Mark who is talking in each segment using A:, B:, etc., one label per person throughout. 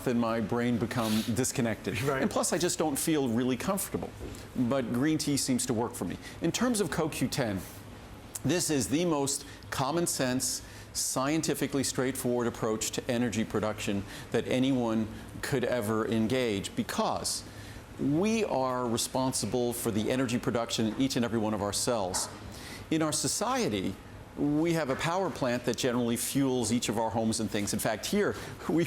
A: mouth and my brain become disconnected.
B: Right.
A: And plus, I just don't feel really comfortable. But green tea seems to work for me. In terms of CoQ10, this is the most common sense, scientifically straightforward approach to energy production that anyone could ever engage, because we are responsible for the energy production in each and every one of our cells. In our society, we have a power plant that generally fuels each of our homes and things. In fact, here, we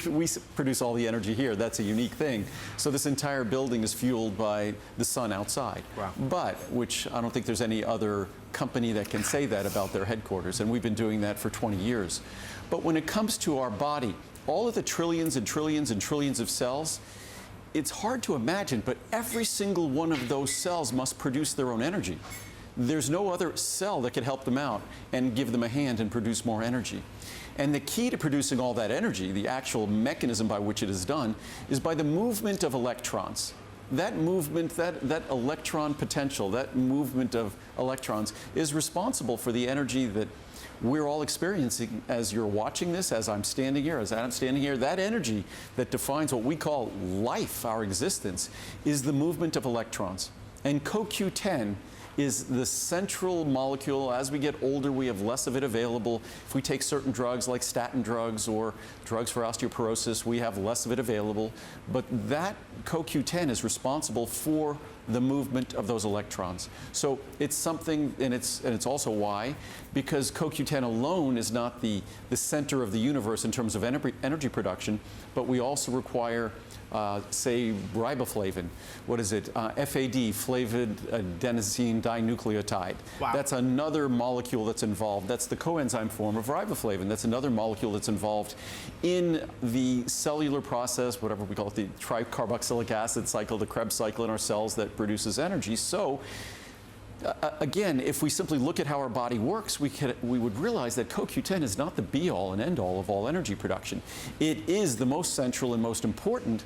A: produce all the energy here. That's a unique thing. So this entire building is fueled by the sun outside.
B: Wow.
A: But, which I don't think there's any other company that can say that about their headquarters, and we've been doing that for 20 years. But when it comes to our body, all of the trillions and trillions and trillions of cells, it's hard to imagine, but every single one of those cells must produce their own energy. There's no other cell that could help them out and give them a hand and produce more energy. And the key to producing all that energy, the actual mechanism by which it is done, is by the movement of electrons. That movement, that electron potential, that movement of electrons is responsible for the energy that we're all experiencing as you're watching this, as I'm standing here, as Adam's standing here. That energy that defines what we call life, our existence, is the movement of electrons. And CoQ10 is the central molecule. As we get older, we have less of it available. If we take certain drugs like statin drugs or drugs for osteoporosis, we have less of it available. But that CoQ10 is responsible for the movement of those electrons. So it's something, and it's also why, because CoQ10 alone is not the center of the universe in terms of energy production, but we also require say riboflavin, what is it? FAD, flavored adenosine dinucleotide.
B: Wow.
A: That's another molecule that's involved. That's the coenzyme form of riboflavin. That's another molecule that's involved in the cellular process, whatever we call it, the tricarboxylic acid cycle, the Krebs cycle in our cells that produces energy. So again, if we simply look at how our body works, we would realize that CoQ10 is not the be-all and end-all of all energy production. It is the most central and most important,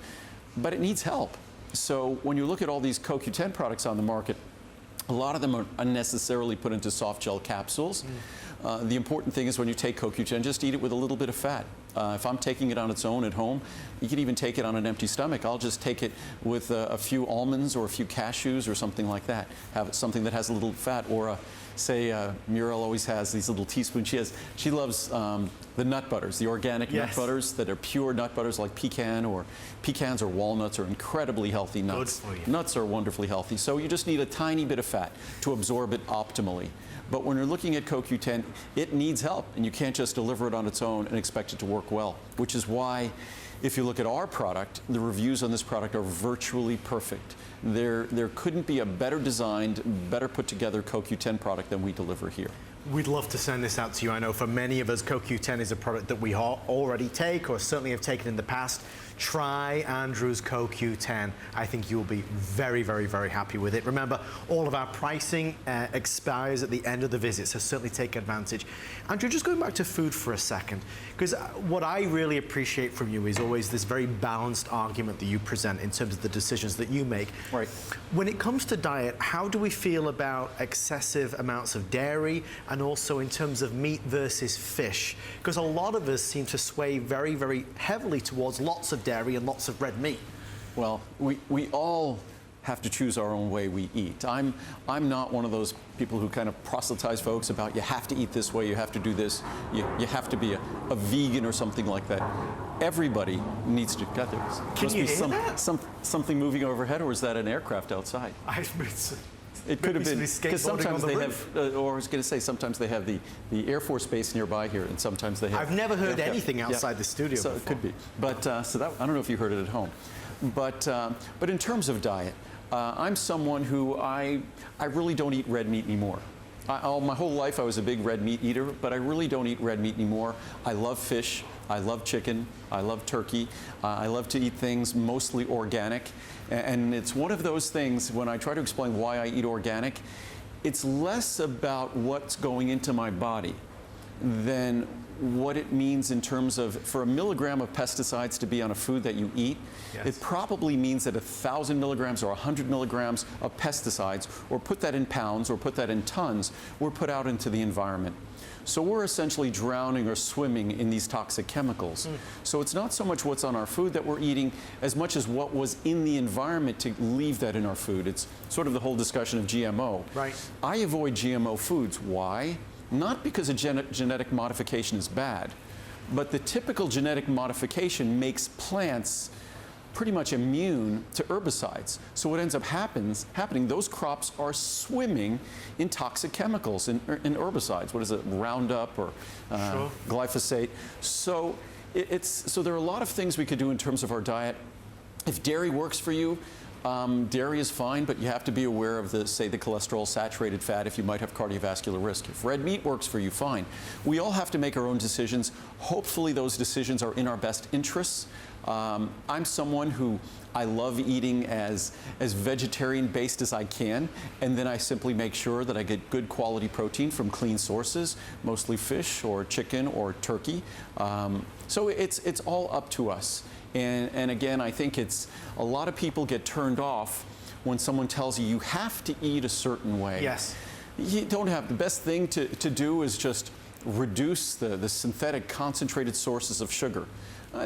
A: but it needs help. So when you look at all these CoQ10 products on the market, a lot of them are unnecessarily put into soft gel capsules. The important thing is when you take CoQ10, just eat it with a little bit of fat. If I'm taking it on its own at home, you can even take it on an empty stomach. I'll just take it with a few almonds or a few cashews or something like that. Have something that has a little fat, or say Muriel always has these little teaspoons. She loves the nut butters, the organic nut butters that are pure nut butters like pecans or walnuts are incredibly healthy nuts.
B: Good for you.
A: Nuts are wonderfully healthy. So you just need a tiny bit of fat to absorb it optimally. But when you're looking at CoQ10, it needs help, and you can't just deliver it on its own and expect it to work well, which is why if you look at our product, the reviews on this product are virtually perfect. There couldn't be a better designed, better put together CoQ10 product than we deliver here.
B: We'd love to send this out to you. I know for many of us, CoQ10 is a product that we already take or certainly have taken in the past. Try Andrew's CoQ10. I think you'll be very, very, very happy with it. Remember, all of our pricing expires at the end of the visit, so certainly take advantage. Andrew, just going back to food for a second, because what I really appreciate from you is always this very balanced argument that you present in terms of the decisions that you make.
A: Right.
B: When it comes to diet, how do we feel about excessive amounts of dairy and also in terms of meat versus fish? Because a lot of us seem to sway very, very heavily towards lots of dairy and lots of red meat.
A: Well, we all have to choose our own way we eat. I'm not one of those people who kind of proselytize folks about you have to eat this way, you have to do this, you have to be a vegan or something like that. Everybody needs to get this.
B: Can you hear that?
A: Something moving overhead, or is that an aircraft outside? It could have been, because sometimes they have, or I was going to say, sometimes they have the Air Force Base nearby here, and sometimes they have...
B: I've never heard anything outside the studio
A: so
B: before.
A: It could be. But, so that, I don't know if you heard it at home. But in terms of diet, I'm someone who, I really don't eat red meat anymore. My whole life I was a big red meat eater, but I really don't eat red meat anymore. I love fish, I love chicken, I love turkey. I love to eat things mostly organic. And it's one of those things, when I try to explain why I eat organic, it's less about what's going into my body. than what it means in terms of, for a milligram of pesticides to be on a food that you eat,
B: Yes.
A: it probably means that 1,000 milligrams or 100 milligrams of pesticides, or put that in pounds or put that in tons, were put out into the environment. So we're essentially drowning or swimming in these toxic chemicals. So it's not so much what's on our food that we're eating as much as what was in the environment to leave that in our food. It's sort of the whole discussion of GMO.
B: Right.
A: I avoid GMO foods. Why? Not because a genetic modification is bad, but the typical genetic modification makes plants pretty much immune to herbicides. So what ends up happening, those crops are swimming in toxic chemicals, in herbicides. What is it, Roundup or
B: Sure.
A: glyphosate? So so there are a lot of things we could do in terms of our diet. If dairy works for you, dairy is fine, but you have to be aware of the cholesterol saturated fat if you might have cardiovascular risk. If red meat works for you, fine. We all have to make our own decisions. Hopefully those decisions are in our best interests. I'm someone who I love eating as vegetarian based as I can, and then I simply make sure that I get good quality protein from clean sources, mostly fish or chicken or turkey. So it's all up to us. And again, I think it's a lot of people get turned off when someone tells you you have to eat a certain way.
B: Yes.
A: You don't have. The best thing to do is just reduce the synthetic concentrated sources of sugar.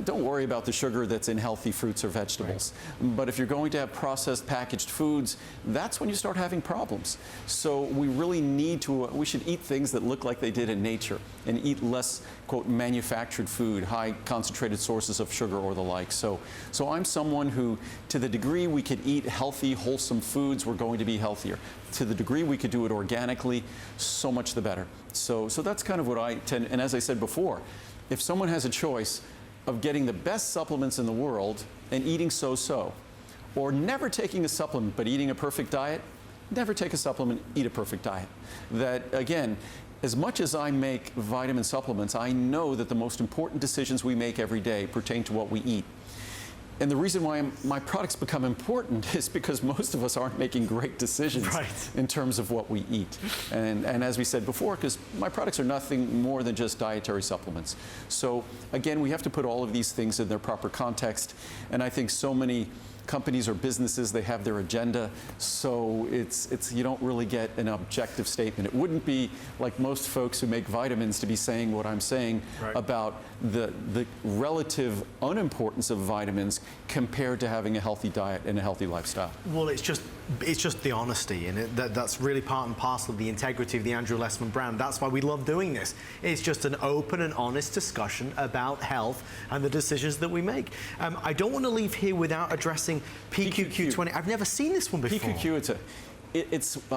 A: Don't worry about the sugar that's in healthy fruits or vegetables. Right. But if you're going to have processed packaged foods, that's when you start having problems. So we really need to, we should eat things that look like they did in nature and eat less, quote, manufactured food, high concentrated sources of sugar or the like. So I'm someone who, to the degree we could eat healthy, wholesome foods, we're going to be healthier. To the degree we could do it organically, so much the better. So that's kind of what I tend, and as I said before, if someone has a choice of getting the best supplements in the world and eating so-so, or never taking a supplement but eating a perfect diet, never take a supplement, eat a perfect diet. That, again, as much as I make vitamin supplements, I know that the most important decisions we make every day pertain to what we eat. And the reason why my products become important is because most of us aren't making great decisions
B: Right.
A: in terms of what we eat. And as we said before, because my products are nothing more than just dietary supplements. So again, we have to put all of these things in their proper context. And I think so many companies or businesses, they have their agenda, so it's you don't really get an objective statement. It wouldn't be like most folks who make vitamins to be saying what I'm saying
B: Right.
A: about the relative unimportance of vitamins compared to having a healthy diet and a healthy lifestyle.
B: Well, it's just the honesty, and that's really part and parcel of the integrity of the Andrew Lessman brand. That's why we love doing this. It's just an open and honest discussion about health and the decisions that we make. I don't want to leave here without addressing PQQ20. I've never seen this one before.
A: PQQ,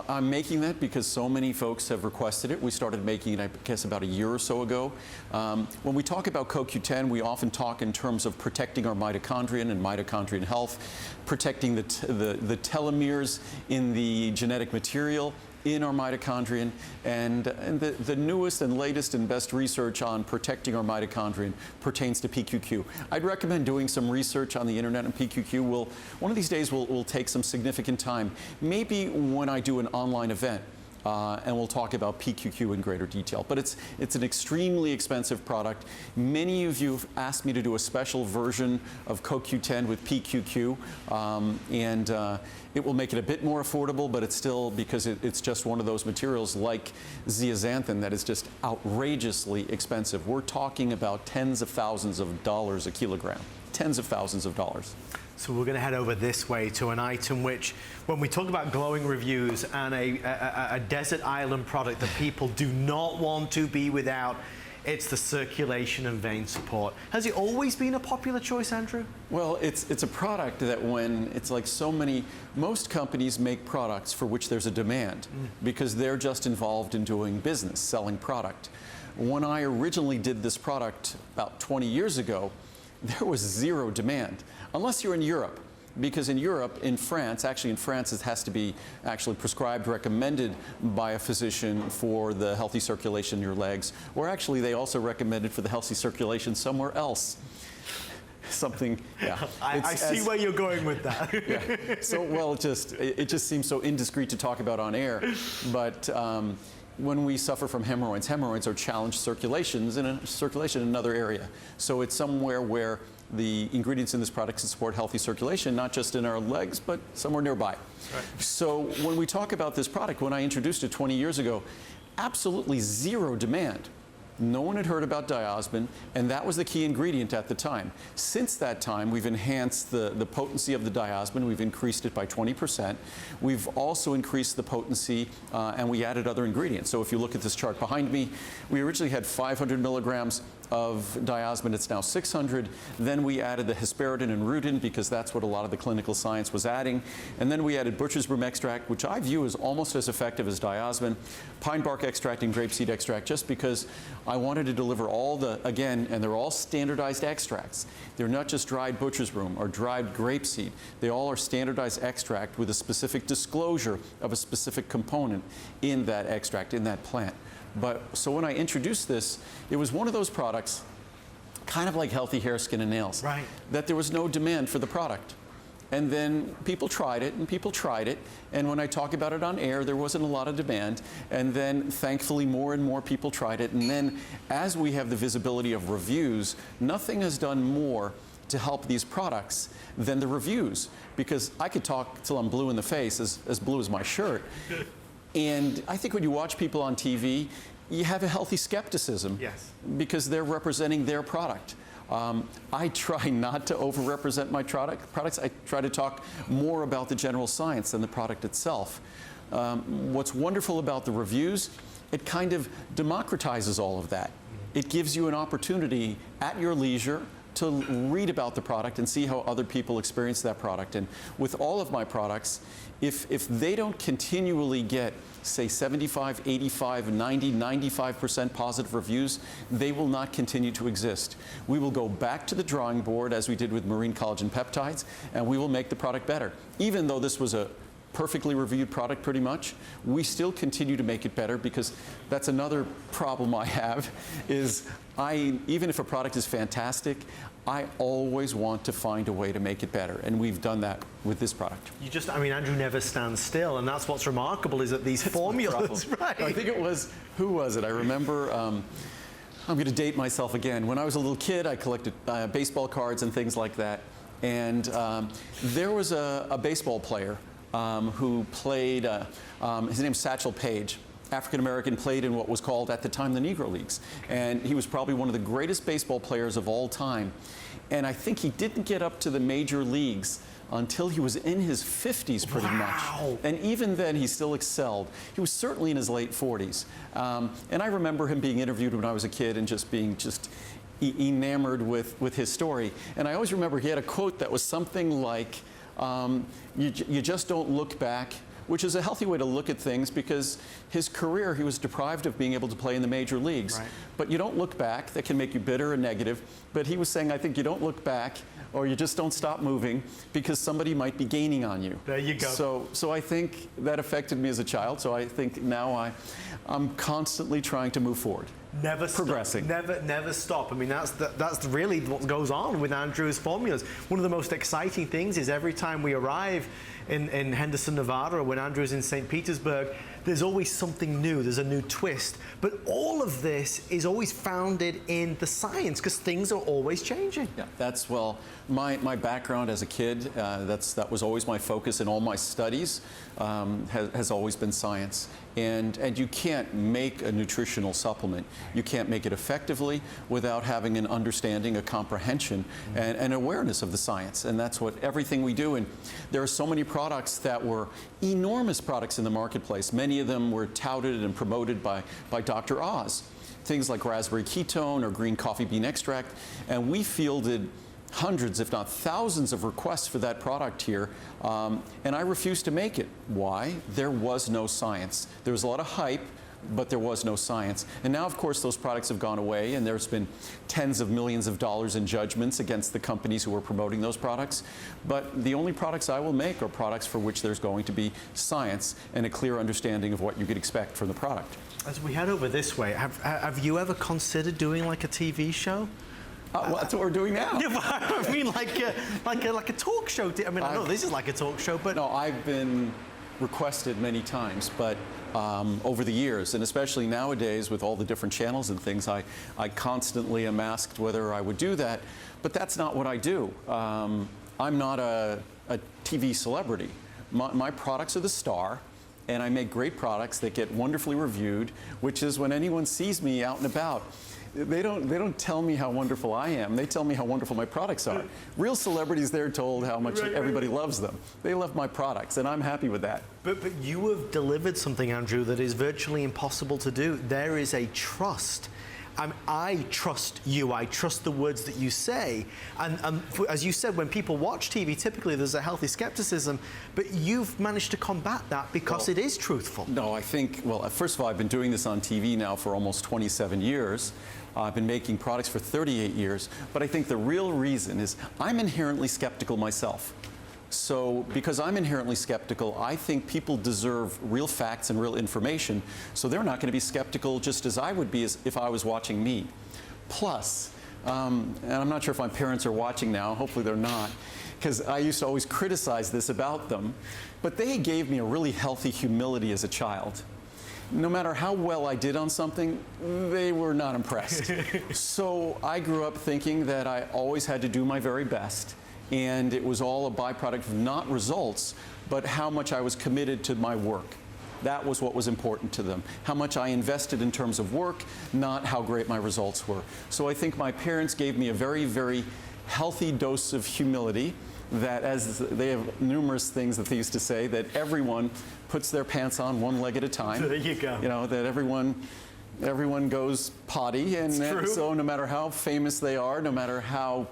A: I'm making that because so many folks have requested it. We started making it, I guess, about a year or so ago. When we talk about CoQ10, we often talk in terms of protecting our mitochondria and mitochondrial health, protecting the telomeres in the genetic material in our mitochondria, and the newest and latest and best research on protecting our mitochondria pertains to PQQ. I'd recommend doing some research on the internet on PQQ. One of these days we'll take some significant time, maybe when I do an online event. And we'll talk about PQQ in greater detail. But it's an extremely expensive product. Many of you have asked me to do a special version of CoQ10 with PQQ, and it will make it a bit more affordable, but it's still, because it's just one of those materials like zeaxanthin that is just outrageously expensive. We're talking about tens of thousands of dollars a kilogram. Tens of thousands of dollars.
B: So we're going to head over this way to an item which, when we talk about glowing reviews and a desert island product that people do not want to be without, it's the circulation and vein support. Has it always been a popular choice, Andrew?
A: Well, it's a product that it's like so many, most companies make products for which there's a demand because they're just involved in doing business, selling product. When I originally did this product about 20 years ago, there was zero demand, unless you're in Europe. Because in Europe, in France, it has to be actually prescribed, recommended by a physician for the healthy circulation in your legs, or actually they also recommend it for the healthy circulation somewhere else. Something, yeah.
B: I see where you're going with that.
A: Yeah. So, well, it just seems so indiscreet to talk about on air, but when we suffer from hemorrhoids, hemorrhoids are challenged circulation in another area. So it's somewhere where the ingredients in this product can support healthy circulation, not just in our legs, but somewhere nearby. Right. So when we talk about this product, when I introduced it 20 years ago, absolutely zero demand. No one had heard about diosmin, and that was the key ingredient at the time. Since that time, we've enhanced the potency of the diosmin. We've increased it by 20%. We've also increased the potency, and we added other ingredients. So if you look at this chart behind me, we originally had 500 milligrams of diosmin. It's now 600. Then we added the hesperidin and rutin because that's what a lot of the clinical science was adding. And then we added butcher's broom extract, which I view as almost as effective as diosmin, pine bark extract and grapeseed extract, just because I wanted to deliver all the, again, and they're all standardized extracts. They're not just dried butcher's broom or dried grapeseed. They all are standardized extract with a specific disclosure of a specific component in that extract, in that plant. But so when I introduced this, it was one of those products, kind of like healthy hair, skin, and nails,
B: right,
A: that there was no demand for the product. And then people tried it, and people tried it. And when I talk about it on air, there wasn't a lot of demand. And then, thankfully, more and more people tried it. And then, as we have the visibility of reviews, nothing has done more to help these products than the reviews. Because I could talk till I'm blue in the face, as blue as my shirt. And I think when you watch people on TV, you have a healthy skepticism.
B: Yes.
A: Because they're representing their product. I try not to over-represent my products. I try to talk more about the general science than the product itself. What's wonderful about the reviews, it kind of democratizes all of that. It gives you an opportunity at your leisure to read about the product and see how other people experience that product. And with all of my products, if they don't continually get, say, 75, 85, 90, 95% positive reviews, they will not continue to exist. We will go back to the drawing board, as we did with marine collagen peptides, and we will make the product better. Even though this was a perfectly reviewed product pretty much, we still continue to make it better, because that's another problem I have, is even if a product is fantastic, I always want to find a way to make it better, and we've done that with this product.
B: I mean, Andrew never stands still, and that's what's remarkable, is that these formulas, right?
A: I think it was, who was it? I remember, I'm going to date myself again. When I was a little kid, I collected baseball cards and things like that, and there was a baseball player who played, his name's Satchel Paige. African-American, played in what was called at the time the Negro Leagues. And he was probably one of the greatest baseball players of all time. And I think he didn't get up to the major leagues until he was in his 50s pretty much. And even then he still excelled. He was certainly in his late 40s. And I remember him being interviewed when I was a kid and just being enamored with his story. And I always remember he had a quote that was something like, you just don't look back, which is a healthy way to look at things, because his career, he was deprived of being able to play in the major leagues. Right. But you don't look back. That can make you bitter and negative. But he was saying, I think you don't look back, or you just don't stop moving, because somebody might be gaining on you.
B: There you go.
A: So I think that affected me as a child. So I think now I'm constantly trying to move forward.
B: Never
A: progressing.
B: Stop. Never stop. I mean, that's really what goes on with Andrew's formulas. One of the most exciting things is every time we arrive in Henderson, Nevada, or when Andrew's in St. Petersburg, there's always something new. There's a new twist. But all of this is always founded in the science, because things are always changing.
A: Yeah, that's, well, my background as a kid, that was always my focus in all my studies, has always been science. And you can't make a nutritional supplement. You can't make it effectively without having an understanding, a comprehension, and an awareness of the science. And that's what everything we do. And there are so many products that were enormous products in the marketplace. Many of them were touted and promoted by Dr. Oz. Things like raspberry ketone or green coffee bean extract. And we fielded hundreds, if not thousands, of requests for that product here, and I refused to make it. Why? There was no science. There was a lot of hype, but there was no science. And now, of course, those products have gone away, and there's been tens of millions of dollars in judgments against the companies who are promoting those products. But the only products I will make are products for which there's going to be science and a clear understanding of what you could expect from the product.
B: As we head over this way, have you ever considered doing like a TV show?
A: Well, that's what we're doing now.
B: Yeah, but I mean, like a talk show. I mean, I know this is like a talk show, but
A: no, I've been requested many times, but over the years, and especially nowadays with all the different channels and things, I constantly am asked whether I would do that, but that's not what I do. I'm not a TV celebrity. My products are the star, and I make great products that get wonderfully reviewed, which is when anyone sees me out and about. They don't tell me how wonderful I am. They tell me how wonderful my products are. Real celebrities, they're told how much everybody loves them. They love my products, and I'm happy with that.
B: But you have delivered something, Andrew, that is virtually impossible to do. There is a trust. I trust you. I trust the words that you say. And as you said, when people watch TV, typically there's a healthy skepticism, but you've managed to combat that because it is truthful.
A: No, I think, well, first of all, I've been doing this on TV now for almost 27 years. I've been making products for 38 years, but I think the real reason is I'm inherently skeptical myself. So because I'm inherently skeptical, I think people deserve real facts and real information, so they're not going to be skeptical just as I would be as if I was watching me. Plus, and I'm not sure if my parents are watching now, hopefully they're not, because I used to always criticize this about them, but they gave me a really healthy humility as a child. No matter how well I did on something, they were not impressed. So I grew up thinking that I always had to do my very best, and it was all a byproduct of not results, but how much I was committed to my work. That was what was important to them. How much I invested in terms of work, not how great my results were. So I think my parents gave me a very, very healthy dose of humility, that as they have numerous things that they used to say, that everyone puts their pants on one leg at a time.
B: There you go.
A: You know, that everyone goes potty, and so no matter how famous they are, no matter how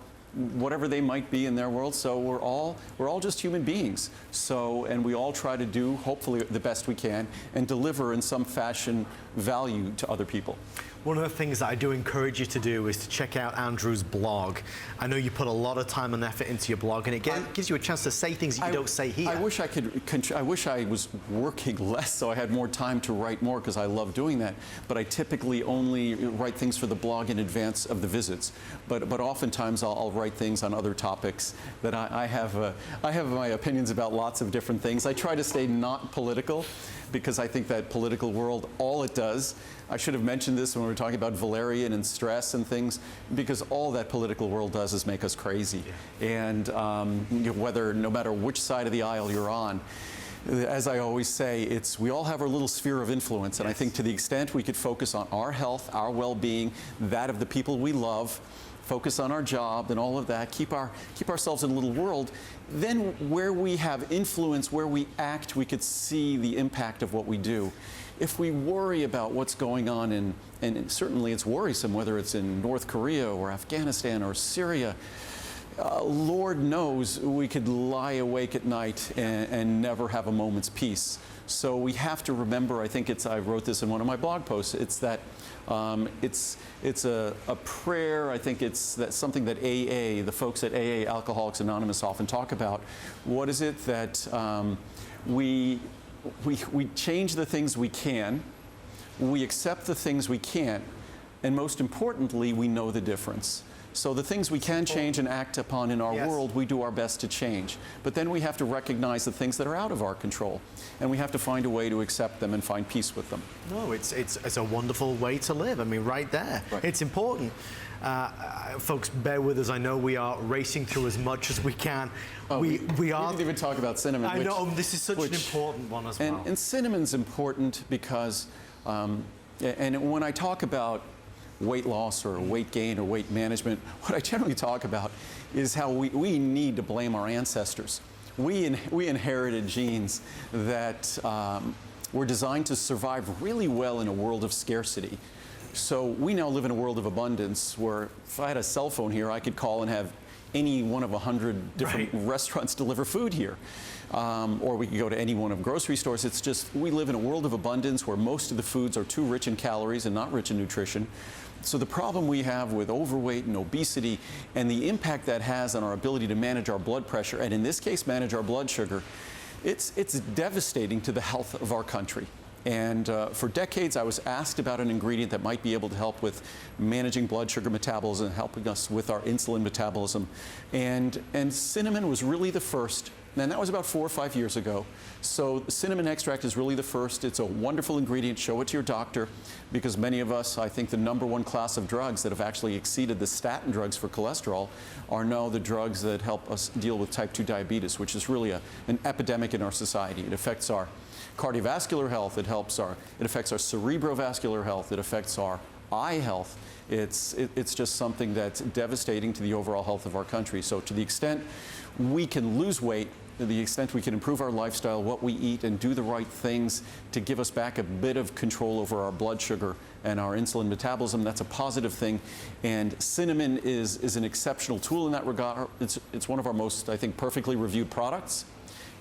A: whatever they might be in their world, so we're all just human beings. So, and we all try to do, hopefully, the best we can and deliver in some fashion value to other people.
B: One of the things that I do encourage you to do is to check out Andrew's blog. I know you put a lot of time and effort into your blog, and it gives you a chance to say things you don't say here.
A: I wish I wish I was working less so I had more time to write more, because I love doing that. But I typically only write things for the blog in advance of the visits. But oftentimes I'll write things on other topics that I have my opinions about lots of different things. I try to stay not political, because I think that political world, all it does, I should have mentioned this when we were talking about valerian and stress and things, because all that political world does is make us crazy. And no matter which side of the aisle you're on, as I always say, we all have our little sphere of influence, and I think to the extent we could focus on our health, our well-being, that of the people we love, focus on our job and all of that, keep ourselves in a little world, then where we have influence, where we act, we could see the impact of what we do. If we worry about what's going on and certainly it's worrisome, whether it's in North Korea or Afghanistan or Syria, Lord knows we could lie awake at night and never have a moment's peace. So we have to remember, I wrote this in one of my blog posts, it's that it's a prayer. I think that's something that AA, the folks at AA, Alcoholics Anonymous, often talk about. What is it that we change the things we can, we accept the things we can't, and most importantly, we know the difference. So the things we can change and act upon in our world, we do our best to change. But then we have to recognize the things that are out of our control, and we have to find a way to accept them and find peace with them.
B: No, it's a wonderful way to live. I mean, right there. Right. It's important. Folks, bear with us. I know we are racing through as much as we can. We didn't
A: even talk about cinnamon.
B: I know, this is such an important one as well.
A: And cinnamon's important because, and when I talk about weight loss or weight gain or weight management, what I generally talk about is how we need to blame our ancestors. We inherited genes that were designed to survive really well in a world of scarcity. So we now live in a world of abundance where if I had a cell phone here, I could call and have any one of 100 different restaurants deliver food here. Or we could go to any one of grocery stores. It's just, we live in a world of abundance where most of the foods are too rich in calories and not rich in nutrition. So the problem we have with overweight and obesity and the impact that has on our ability to manage our blood pressure, and in this case, manage our blood sugar, it's devastating to the health of our country. And for decades, I was asked about an ingredient that might be able to help with managing blood sugar metabolism, helping us with our insulin metabolism. And cinnamon was really the first And that was about 4 or 5 years ago. So cinnamon extract is really the first. It's a wonderful ingredient. Show it to your doctor, because many of us, I think the #1 class of drugs that have actually exceeded the statin drugs for cholesterol are now the drugs that help us deal with type 2 diabetes, which is really an epidemic in our society. It affects our cardiovascular health. It affects our cerebrovascular health. It affects our eye health. It's just something that's devastating to the overall health of our country. So to the extent we can lose weight, to the extent we can improve our lifestyle, what we eat, and do the right things to give us back a bit of control over our blood sugar and our insulin metabolism, that's a positive thing. And cinnamon is an exceptional tool in that regard. It's one of our most, I think, perfectly reviewed products.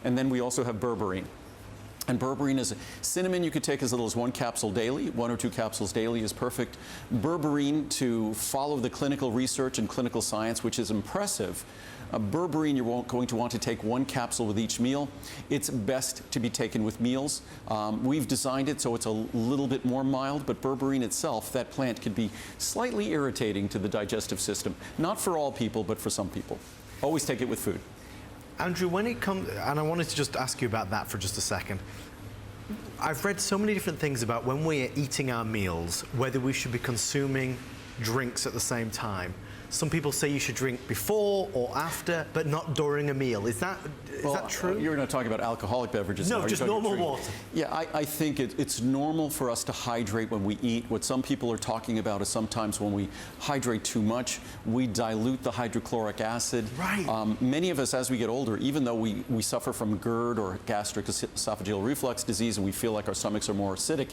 A: And then we also have berberine. And berberine is cinnamon you could take as little as 1 capsule daily. 1 or 2 capsules daily is perfect. Berberine, to follow the clinical research and clinical science, which is impressive. Berberine, you're going to want to take 1 capsule with each meal. It's best to be taken with meals. We've designed it so it's a little bit more mild, but berberine itself, that plant, could be slightly irritating to the digestive system. Not for all people, but for some people. Always take it with food.
B: Andrew, when it comes, and I wanted to just ask you about that for just a second. I've read so many different things about when we're eating our meals, whether we should be consuming drinks at the same time. Some people say you should drink before or after, but not during a meal. Is that true?
A: You're not talking about alcoholic beverages.
B: No, just normal water.
A: Yeah, I think it's normal for us to hydrate when we eat. What some people are talking about is sometimes when we hydrate too much, we dilute the hydrochloric acid.
B: Right.
A: Many of us, as we get older, even though we suffer from GERD or gastric esophageal reflux disease, and we feel like our stomachs are more acidic,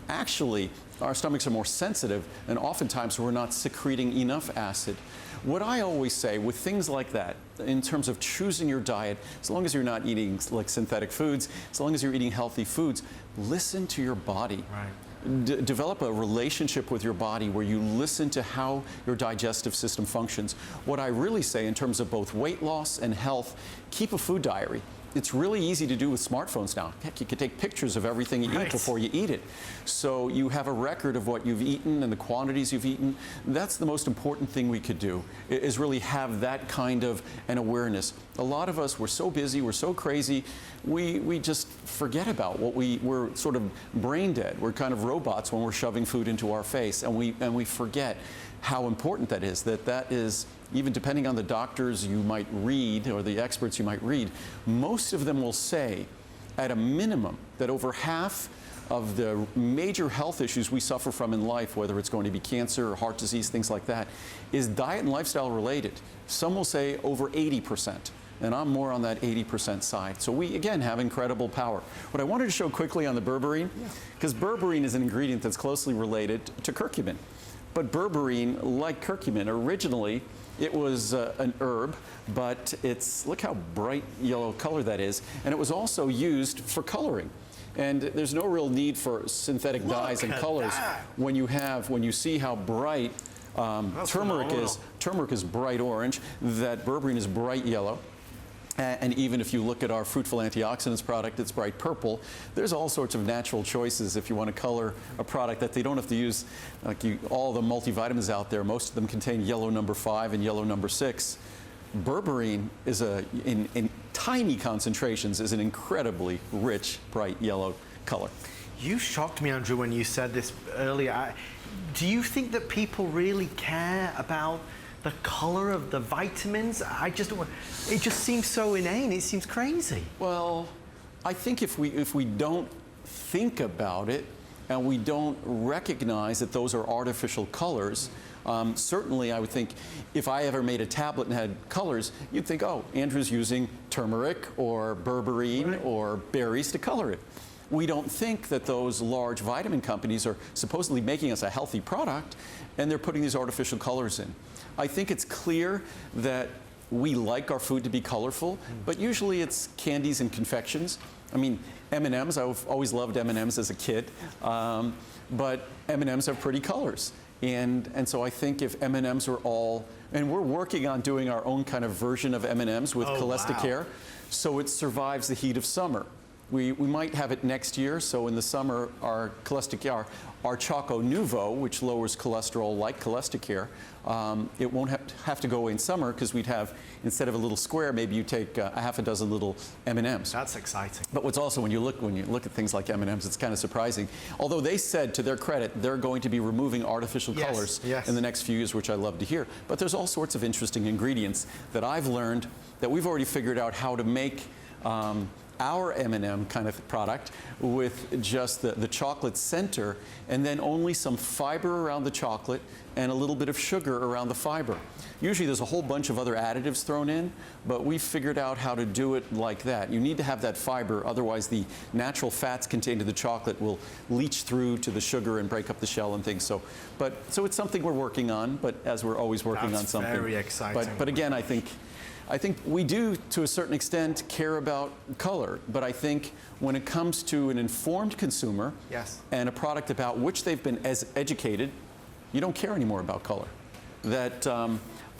A: actually, our stomachs are more sensitive, and oftentimes we're not secreting enough acid. What I always say with things like that, in terms of choosing your diet, as long as you're not eating like synthetic foods, as long as you're eating healthy foods, listen to your body. Right. Develop a relationship with your body where you listen to how your digestive system functions. What I really say in terms of both weight loss and health, keep a food diary. It's really easy to do with smartphones now. Heck, you can take pictures of everything you eat before you eat it. So you have a record of what you've eaten and the quantities you've eaten. That's the most important thing we could do, is really have that kind of an awareness. A lot of us, we're so busy, we're so crazy, we just forget about what we're sort of brain dead. We're kind of robots when we're shoving food into our face, and we forget how important that is. That is, even depending on the doctors you might read or the experts you might read, most of them will say, at a minimum, that over half of the major health issues we suffer from in life, whether it's going to be cancer or heart disease, things like that, is diet and lifestyle related. Some will say over 80%. And I'm more on that 80% side. So we, again, have incredible power. What I wanted to show quickly on the berberine, because berberine is an ingredient that's closely related to curcumin. But berberine, like curcumin, originally it was an herb, but look how bright yellow color that is. And it was also used for coloring. And there's no real need for synthetic dyes and colors when you see how bright turmeric is. Turmeric is bright orange, that berberine is bright yellow. And even if you look at our fruitful antioxidants product, it's bright purple. There's all sorts of natural choices if you want to color a product that they don't have to use, like all the multivitamins out there. Most of them contain yellow number 5 and yellow number 6. Berberine is in tiny concentrations is an incredibly rich, bright yellow color.
B: You shocked me, Andrew, when you said this earlier. Do you think that people really care about the color of the vitamins? It just seems so inane. It seems crazy.
A: Well, I think if we don't think about it and we don't recognize that those are artificial colors, certainly I would think if I ever made a tablet and had colors, you'd think, oh, Andrew's using turmeric or berberine or berries to color it. We don't think that those large vitamin companies are supposedly making us a healthy product, and they're putting these artificial colors in. I think it's clear that we like our food to be colorful, but usually it's candies and confections. I mean, M&Ms, I've always loved M&Ms as a kid, but M&Ms have pretty colors. And so I think if M&Ms are all, and we're working on doing our own kind of version of M&Ms with Cholestacare, so it survives the heat of summer. We might have it next year. So in the summer, our Cholestacare, our Choco Nuvo, which lowers cholesterol like Cholestacare, it won't have to go away in summer because we'd have, instead of a little square, maybe you take a half a dozen little M&Ms.
B: That's exciting.
A: But what's also, when you look at things like M&Ms, it's kind of surprising. Although they said, to their credit, they're going to be removing artificial colors in the next few years, which I love to hear. But there's all sorts of interesting ingredients that I've learned that we've already figured out how to make our M&M kind of product with just the chocolate center and then only some fiber around the chocolate and a little bit of sugar around the fiber. Usually there's a whole bunch of other additives thrown in, but we figured out how to do it like that. You need to have that fiber, otherwise the natural fats contained in the chocolate will leach through to the sugar and break up the shell and things. So it's something we're working on, but as we're always working on something.
B: Very exciting.
A: But again, I think we do, to a certain extent, care about color, but I think when it comes to an informed consumer and a product about which they've been educated, you don't care anymore about color. That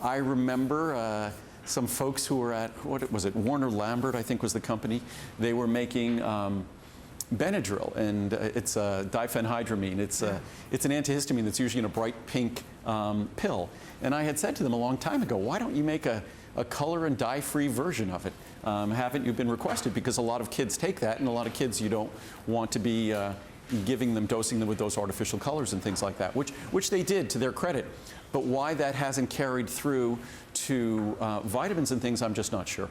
A: I remember some folks who were at, what was it, Warner Lambert, I think was the company. They were making Benadryl, and it's a diphenhydramine. It's an antihistamine that's usually in a bright pink pill. And I had said to them a long time ago, why don't you make a color and dye-free version of it? Haven't you been requested? Because a lot of kids take that, and a lot of kids you don't want to be dosing them with those artificial colors and things like that, which they did, to their credit. But why that hasn't carried through to vitamins and things, I'm just not sure.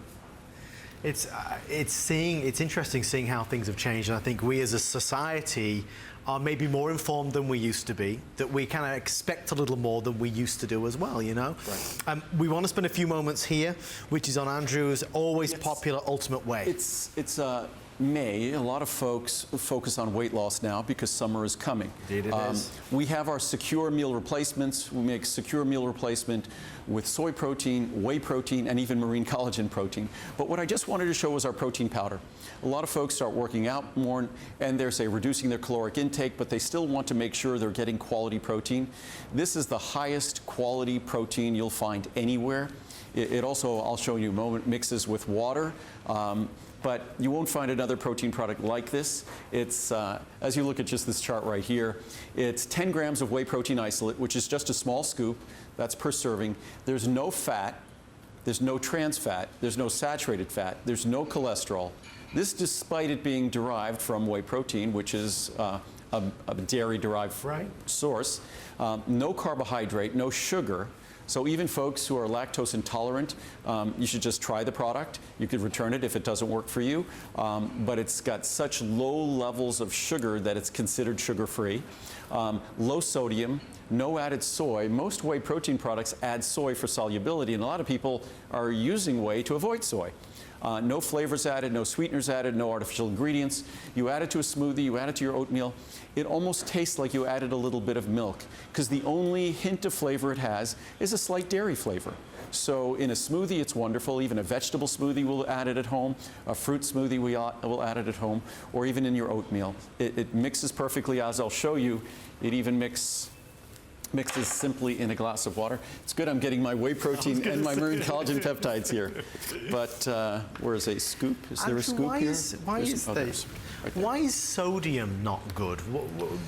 B: It's interesting seeing how things have changed, and I think we as a society are maybe more informed than we used to be, that we kind of expect a little more than we used to do as well, you know? Right. We want to spend a few moments here, which is on Andrew's always popular Ultimate Whey.
A: It's May. A lot of folks focus on weight loss now because summer is coming.
B: Indeed it is.
A: We have our secure meal replacements. We make secure meal replacement with soy protein, whey protein, and even marine collagen protein. But what I just wanted to show was our protein powder. A lot of folks start working out more and they're, say, reducing their caloric intake, but they still want to make sure they're getting quality protein. This is the highest quality protein you'll find anywhere. It also, I'll show you in a moment, mixes with water. But you won't find another protein product like this. It's, as you look at just this chart right here, it's 10 grams of whey protein isolate, which is just a small scoop. That's per serving. There's no fat. There's no trans fat. There's no saturated fat. There's no cholesterol. This, despite it being derived from whey protein, which is a dairy-derived source. No carbohydrate, no sugar. So even folks who are lactose intolerant, you should just try the product. You could return it if it doesn't work for you. But it's got such low levels of sugar that it's considered sugar-free. Low sodium, no added soy. Most whey protein products add soy for solubility, and a lot of people are using whey to avoid soy. No flavors added, no sweeteners added, no artificial ingredients. You add it to a smoothie, you add it to your oatmeal. It almost tastes like you added a little bit of milk, because the only hint of flavor it has is a slight dairy flavor. So in a smoothie, it's wonderful. Even a vegetable smoothie, we'll add it at home. A fruit smoothie, we'll add it at home, or even in your oatmeal. It mixes perfectly, as I'll show you. It even mixes simply in a glass of water. It's good I'm getting my whey protein and my marine collagen peptides here. But where's a scoop? Is there a scoop here?
B: Why is sodium not good?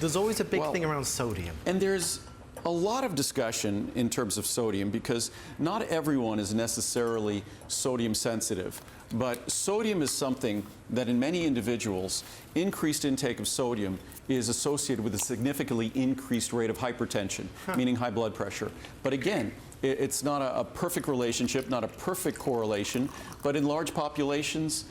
B: There's always a big thing around sodium.
A: And there's a lot of discussion in terms of sodium because not everyone is necessarily sodium sensitive. But sodium is something that in many individuals, increased intake of sodium is associated with a significantly increased rate of hypertension, meaning high blood pressure. But again, it's not a perfect relationship, not a perfect correlation, but in large populations,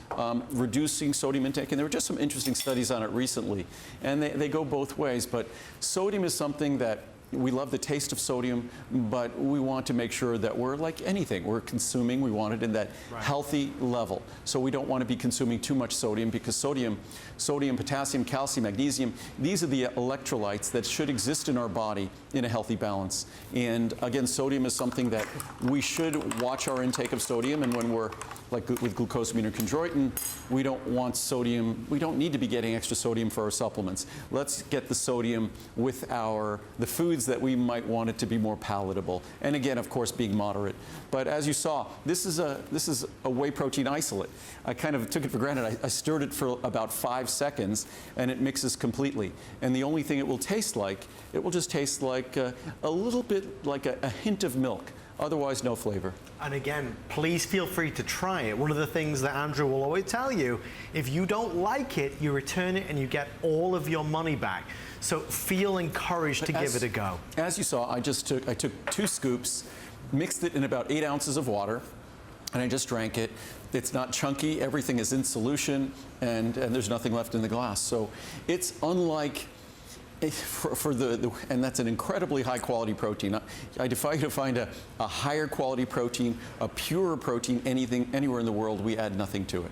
A: reducing sodium intake, and there were just some interesting studies on it recently, and they go both ways. But sodium is something that we love the taste of sodium, but we want to make sure that we're like anything. We're consuming, we want it in that healthy level. So we don't want to be consuming too much sodium because sodium, potassium, calcium, magnesium, these are the electrolytes that should exist in our body in a healthy balance. And again, sodium is something that we should watch our intake of sodium, and when we're like with glucosamine or chondroitin, we don't want sodium, we don't need to be getting extra sodium for our supplements. Let's get the sodium with the foods foods that we might want it to be more palatable. And again, of course, being moderate. But as you saw, this is a whey protein isolate. I kind of took it for granted. I stirred it for about 5 seconds, and it mixes completely. And the only thing it will taste like, it will just taste like a little bit like a hint of milk. Otherwise, no flavor.
B: And again, please feel free to try it. One of the things that Andrew will always tell you, if you don't like it, you return it and you get all of your money back. So feel encouraged to give it a go. As
A: you saw, I took 2 scoops, mixed it in about 8 ounces of water, and I just drank it. It's not chunky, everything is in solution, and there's nothing left in the glass. So it's unlike, and that's an incredibly high quality protein. I defy you to find a higher quality protein, a purer protein, anywhere in the world. We add nothing to it.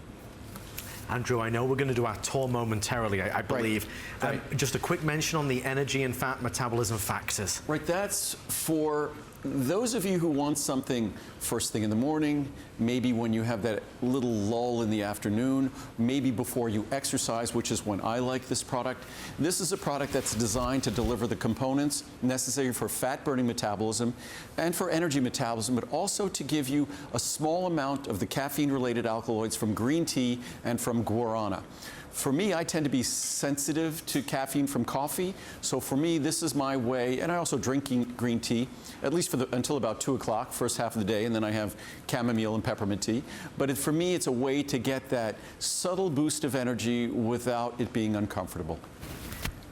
B: Andrew, I know we're going to do our tour momentarily, I believe.
A: Right.
B: Just a quick mention on the energy and fat metabolism factors.
A: Right, that's for those of you who want something first thing in the morning, maybe when you have that little lull in the afternoon, maybe before you exercise, which is when I like this product. This is a product that's designed to deliver the components necessary for fat-burning metabolism and for energy metabolism, but also to give you a small amount of the caffeine-related alkaloids from green tea and from guarana. For me, I tend to be sensitive to caffeine from coffee, so for me, this is my way, and I also drink green tea, at least until about 2 o'clock, first half of the day, and then I have chamomile and peppermint tea. But for me, it's a way to get that subtle boost of energy without it being uncomfortable.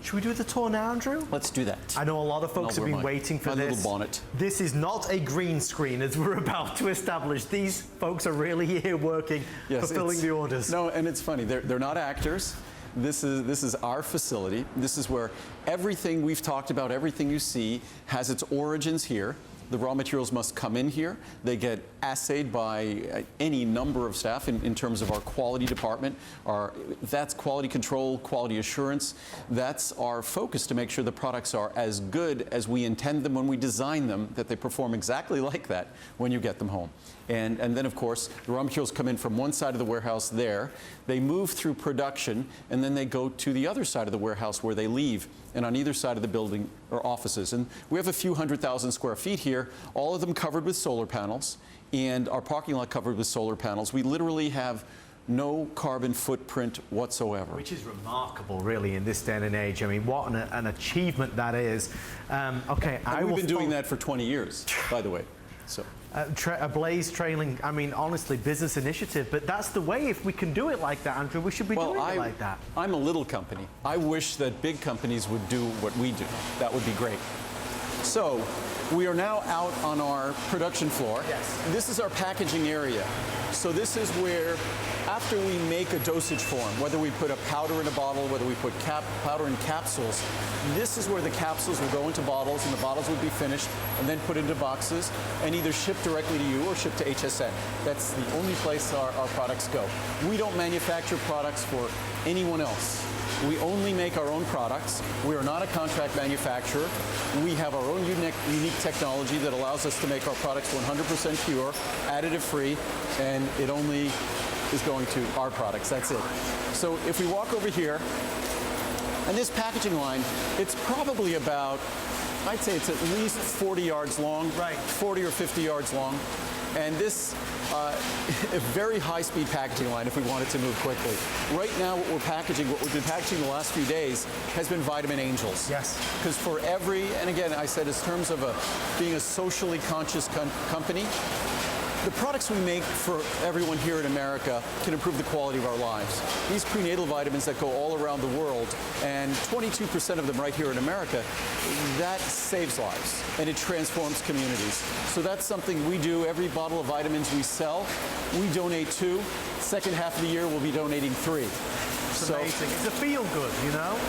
B: Should we do the tour now, Andrew?
A: Let's do that.
B: I know a lot of folks have been waiting for this.
A: Little bonnet.
B: This is not a green screen, as we're about to establish. These folks are really here working, fulfilling the orders.
A: No, and it's funny. They're not actors. This is our facility. This is where everything we've talked about, everything you see, has its origins here. The raw materials must come in here. They get assayed by any number of staff in terms of our quality department. That's quality control, quality assurance. That's our focus to make sure the products are as good as we intend them when we design them, that they perform exactly like that when you get them home. And then, of course, the raw materials come in from one side of the warehouse there. They move through production, and then they go to the other side of the warehouse where they leave. And on either side of the building are offices. And we have a few 100,000 square feet here, all of them covered with solar panels, and our parking lot covered with solar panels. We literally have no carbon footprint whatsoever.
B: Which is remarkable, really, in this day and age. I mean, what an achievement that is. Okay,
A: we've been doing that for 20 years, by the way. So.
B: A blaze trailing, I mean, honestly, business initiative, but that's the way. If we can do it like that, Andrew, we should be doing it like that.
A: I'm a little company. I wish that big companies would do what we do. That would be great. So, we are now out on our production floor.
B: Yes.
A: This is our packaging area. So this is where, after we make a dosage form, whether we put a powder in a bottle, whether we put powder in capsules, this is where the capsules will go into bottles, and the bottles would be finished and then put into boxes and either shipped directly to you or shipped to HSN. That's the only place our products go. We don't manufacture products for anyone else. We only make our own products. We are not a contract manufacturer. We have our own unique technology that allows us to make our products 100% pure, additive-free, and it only is going to our products. That's it. So if we walk over here, and this packaging line, it's probably about, I'd say it's at least 40 yards long,
B: right?
A: 40 or 50 yards long. And this, a very high-speed packaging line if we wanted to move quickly. Right now, what we've been packaging the last few days has been Vitamin Angels.
B: Yes.
A: Because for every, and again, I said in terms of being a socially conscious company, the products we make for everyone here in America can improve the quality of our lives. These prenatal vitamins that go all around the world, and 22% of them right here in America, that saves lives, and it transforms communities. So that's something we do. Every bottle of vitamins we sell, we donate 2. Second half of the year, we'll be donating 3.
B: It's amazing. It's a feel-good, you know?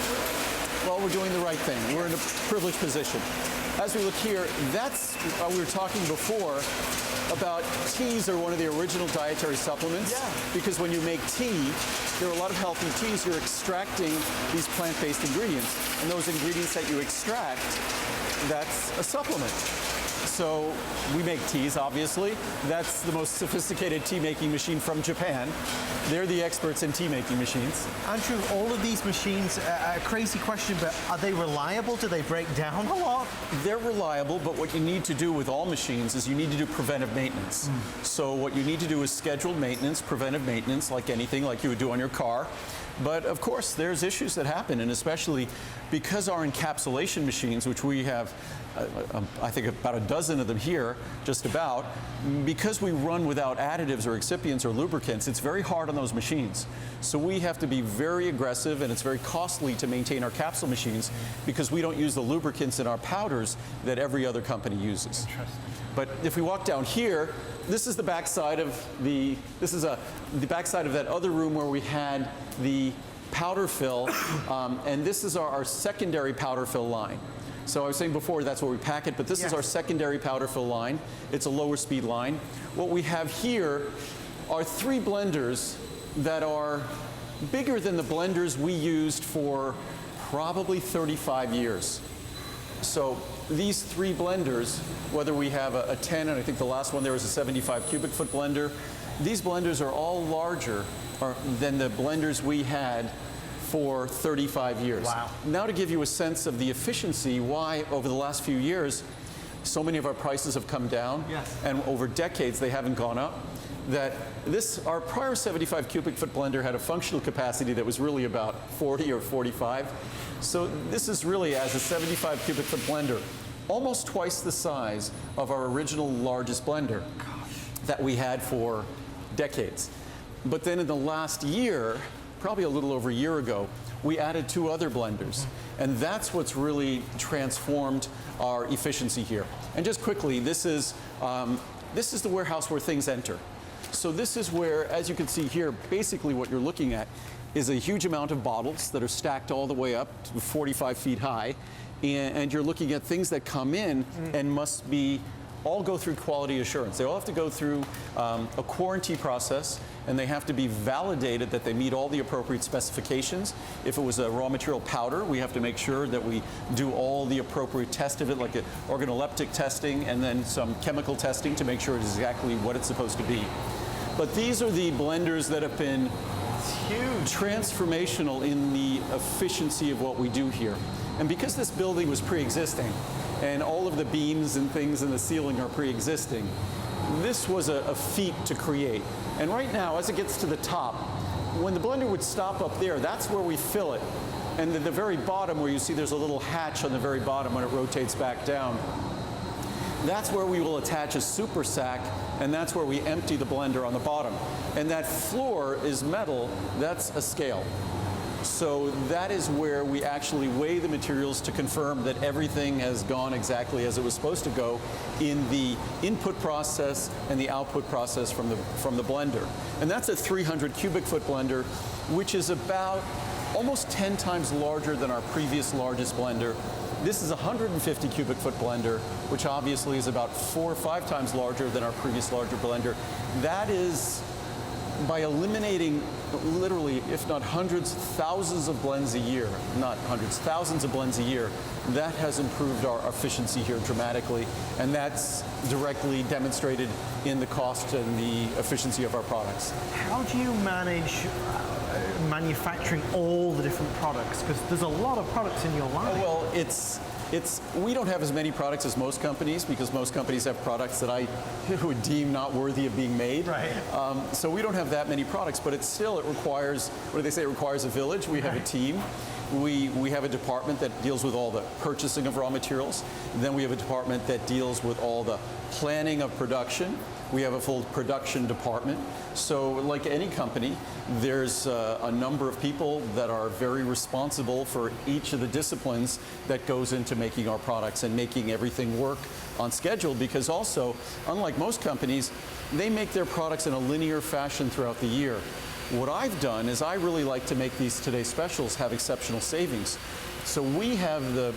A: Well, we're doing the right thing. We're in a privileged position. As we look here, that's, we were talking before, about teas are one of the original dietary supplements.
B: Yeah.
A: Because when you make tea, there are a lot of healthy teas. You're extracting these plant-based ingredients. And those ingredients that you extract, that's a supplement. So we make teas, obviously. That's the most sophisticated tea making machine from Japan. They're the experts in tea making machines.
B: Andrew, all of these machines, a crazy question, but are they reliable? Do they break down a lot?
A: They're reliable, but what you need to do with all machines is you need to do preventive maintenance. So what you need to do is scheduled maintenance, preventive maintenance, like anything, like you would do on your car. But of course, there's issues that happen, and especially because our encapsulation machines, which we have, I think about a dozen of them here, just about, because we run without additives or excipients or lubricants, it's very hard on those machines. So we have to be very aggressive, and it's very costly to maintain our capsule machines because we don't use the lubricants in our powders that every other company uses.
B: Interesting.
A: But if we walk down here, this is the backside of the backside of that other room where we had the powder fill, and this is our secondary powder fill line. So I was saying before, that's where we pack it, but this is our secondary powder fill line. It's a lower speed line. What we have here are 3 blenders that are bigger than the blenders we used for probably 35 years. So these 3 blenders, whether we have a 10, and I think the last one there was a 75 cubic foot blender, these blenders are all larger than the blenders we had for 35 years.
B: Wow.
A: Now to give you a sense of the efficiency, why over the last few years so many of our prices have come down, and over decades they haven't gone up, that our prior 75 cubic foot blender had a functional capacity that was really about 40 or 45. So this is really, as a 75 cubic foot blender, almost twice the size of our original largest blender that we had for decades. But then in the last year, probably a little over a year ago, we added 2 other blenders. And that's what's really transformed our efficiency here. And just quickly, this is the warehouse where things enter. So this is where, as you can see here, basically what you're looking at is a huge amount of bottles that are stacked all the way up to 45 feet high. And you're looking at things that come in and must all go through quality assurance. They all have to go through a quarantine process, and they have to be validated that they meet all the appropriate specifications. If it was a raw material powder, we have to make sure that we do all the appropriate test of it, like organoleptic testing and then some chemical testing to make sure it's exactly what it's supposed to be. But these are the blenders that have been transformational in the efficiency of what we do here. And because this building was pre-existing, and all of the beams and things in the ceiling are pre-existing, this was a feat to create. And right now, as it gets to the top, when the blender would stop up there, that's where we fill it. And at the very bottom, where you see there's a little hatch on the very bottom when it rotates back down, that's where we will attach a super sack, and that's where we empty the blender on the bottom. And that floor is metal, that's a scale. So that is where we actually weigh the materials to confirm that everything has gone exactly as it was supposed to go in the input process and the output process from the blender. And that's a 300 cubic foot blender, which is about almost 10 times larger than our previous largest blender. This is a 150 cubic foot blender, which obviously is about 4 or 5 times larger than our previous larger blender. That is, by eliminating literally, if not hundreds, thousands of blends a year, not hundreds, thousands of blends a year, that has improved our efficiency here dramatically, and that's directly demonstrated in the cost and the efficiency of our products.
B: How do you manage manufacturing all the different products? Because there's a lot of products in your line.
A: Well, we don't have as many products as most companies, because most companies have products that I would deem not worthy of being made.
B: Right.
A: So we don't have that many products, but it requires, what do they say, it requires a village. We have a team. We have a department that deals with all the purchasing of raw materials. Then we have a department that deals with all the planning of production. We have a full production department. So like any company, there's a number of people that are very responsible for each of the disciplines that goes into making our products and making everything work on schedule, because also, unlike most companies, they make their products in a linear fashion throughout the year. What I've done is I really like to make these Today Specials have exceptional savings. So we have the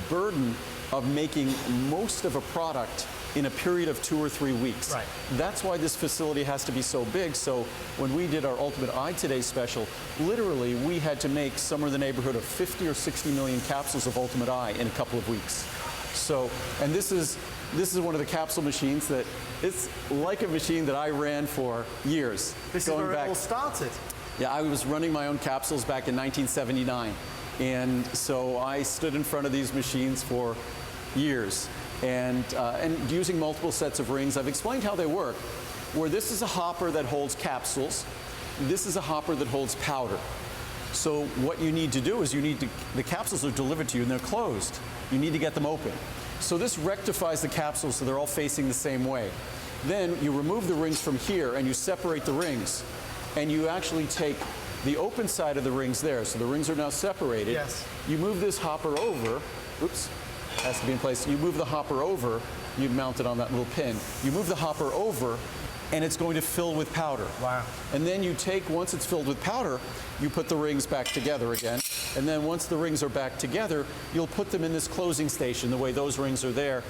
A: burden of making most of a product in a period of 2 or 3 weeks.
B: Right.
A: That's why this facility has to be so big. So when we did our Ultimate Eye Today special, literally we had to make somewhere in the neighborhood of 50 or 60 million capsules of Ultimate Eye in a couple of weeks. So, and this is this is one of the capsule machines that it's like a machine that I ran for years.
B: This is where it all started.
A: Yeah, I was running my own capsules back in 1979. And so I stood in front of these machines for years and using multiple sets of rings. I've explained how they work, where this is a hopper that holds capsules. This is a hopper that holds powder. So what you need to do is the capsules are delivered to you and they're closed. You need to get them open. So this rectifies the capsules so they're all facing the same way. Then you remove the rings from here and you separate the rings. And you actually take the open side of the rings there. So the rings are now separated.
B: Yes.
A: You move this hopper over. Oops, has to be in place. You move the hopper over. You mount it on that little pin. You move the hopper over and it's going to fill with powder.
B: Wow.
A: And then you take, once it's filled with powder, you put the rings back together again. And then once the rings are back together, you'll put them in this closing station, the way those rings are there.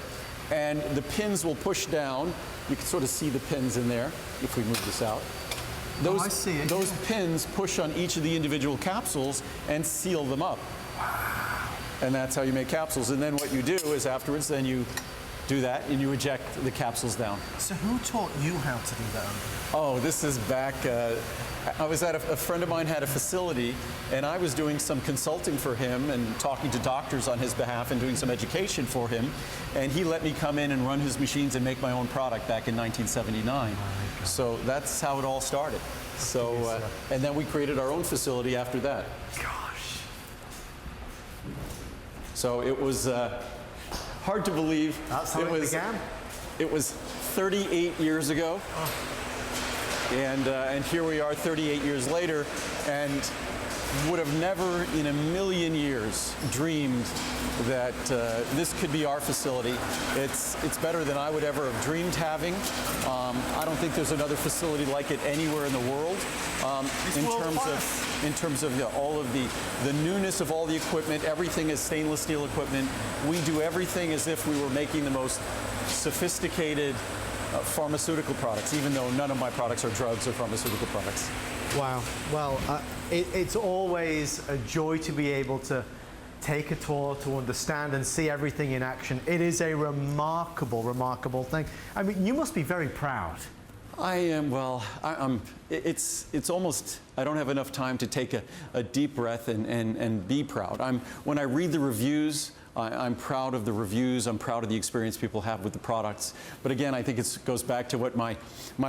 A: And the pins will push down. You can sort of see the pins in there if we move this out. Those,
B: I see it.
A: Those pins push on each of the individual capsules and seal them up.
B: Wow.
A: And that's how you make capsules. And then what you do is afterwards, then you do that and you eject the capsules down.
B: So who taught you how to do that?
A: Oh, this is back, I was at a friend of mine had a facility and I was doing some consulting for him and talking to doctors on his behalf and doing some education for him. And he let me come in and run his machines and make my own product back in 1979. So that's how it all started. So, and then we created our own facility after that.
B: Gosh.
A: So it was hard to believe.
B: That's how it began.
A: It was 38 years ago.
B: Oh.
A: And here we are 38 years later, and would have never in a million years dreamed that this could be our facility. It's better than I would ever have dreamed having. I don't think there's another facility like it anywhere in the world. In terms of all of the newness of all the equipment, everything is stainless steel equipment. We do everything as if we were making the most sophisticated pharmaceutical products, even though none of my products are drugs or pharmaceutical products.
B: Wow. Well, it's always a joy to be able to take a tour, to understand and see everything in action. It is a remarkable, remarkable thing. I mean, you must be very proud.
A: I am, well, it's almost, I don't have enough time to take a deep breath and be proud. When I read the reviews, I'm proud of the reviews. I'm proud of the experience people have with the products. But again, I think it goes back to what my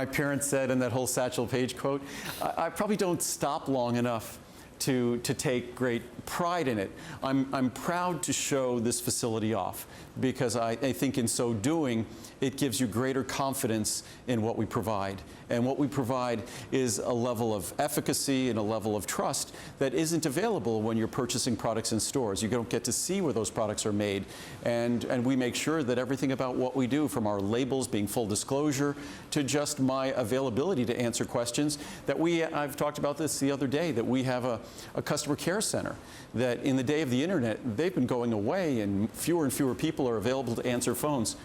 A: parents said in that whole Satchel Paige quote. I probably don't stop long enough to take great pride in it. I'm proud to show this facility off because I think in so doing, it gives you greater confidence in what we provide. And what we provide is a level of efficacy and a level of trust that isn't available when you're purchasing products in stores. You don't get to see where those products are made. And we make sure that everything about what we do, from our labels being full disclosure to just my availability to answer questions, that I've talked about this the other day, that we have a customer care center that in the day of the internet, they've been going away and fewer people are available to answer phones.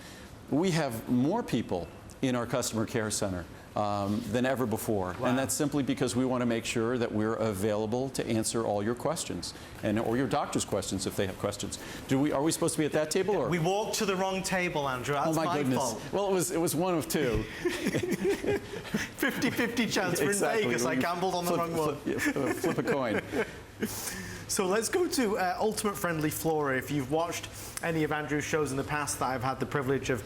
A: We have more people in our customer care center than ever before. Wow. And that's simply because we want to make sure that we're available to answer all your questions or your doctor's questions if they have questions. Are we supposed to be at that table? Or?
B: We walked to the wrong table, Andrew. That's
A: my goodness.
B: fault.
A: Well, it was one of two.
B: 50-50 chance. We're
A: Exactly.
B: in Vegas. I gambled on the wrong one.
A: Flip a coin.
B: So let's go to Ultimate Friendly Flora. If you've watched any of Andrew's shows in the past that I've had the privilege of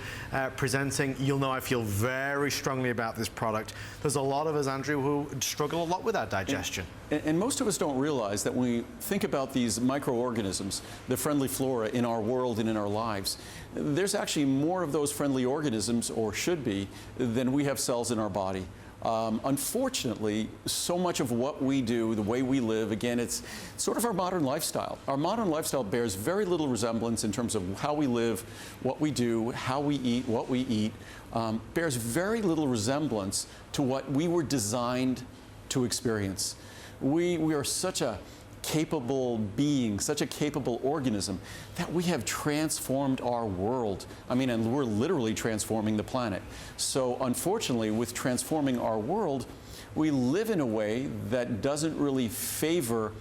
B: presenting, you'll know I feel very strongly about this product. There's a lot of us, Andrew, who struggle a lot with our digestion.
A: And most of us don't realize that when we think about these microorganisms, the friendly flora in our world and in our lives, there's actually more of those friendly organisms, or should be, than we have cells in our body. Unfortunately, so much of what we do, the way we live, again, it's sort of our modern lifestyle. Our modern lifestyle bears very little resemblance in terms of how we live, what we do, how we eat, what we eat, bears very little resemblance to what we were designed to experience. We are such a capable being, such a capable organism, that we have transformed our world. I mean, and we're literally transforming the planet. So unfortunately, with transforming our world, we live in a way that doesn't really favor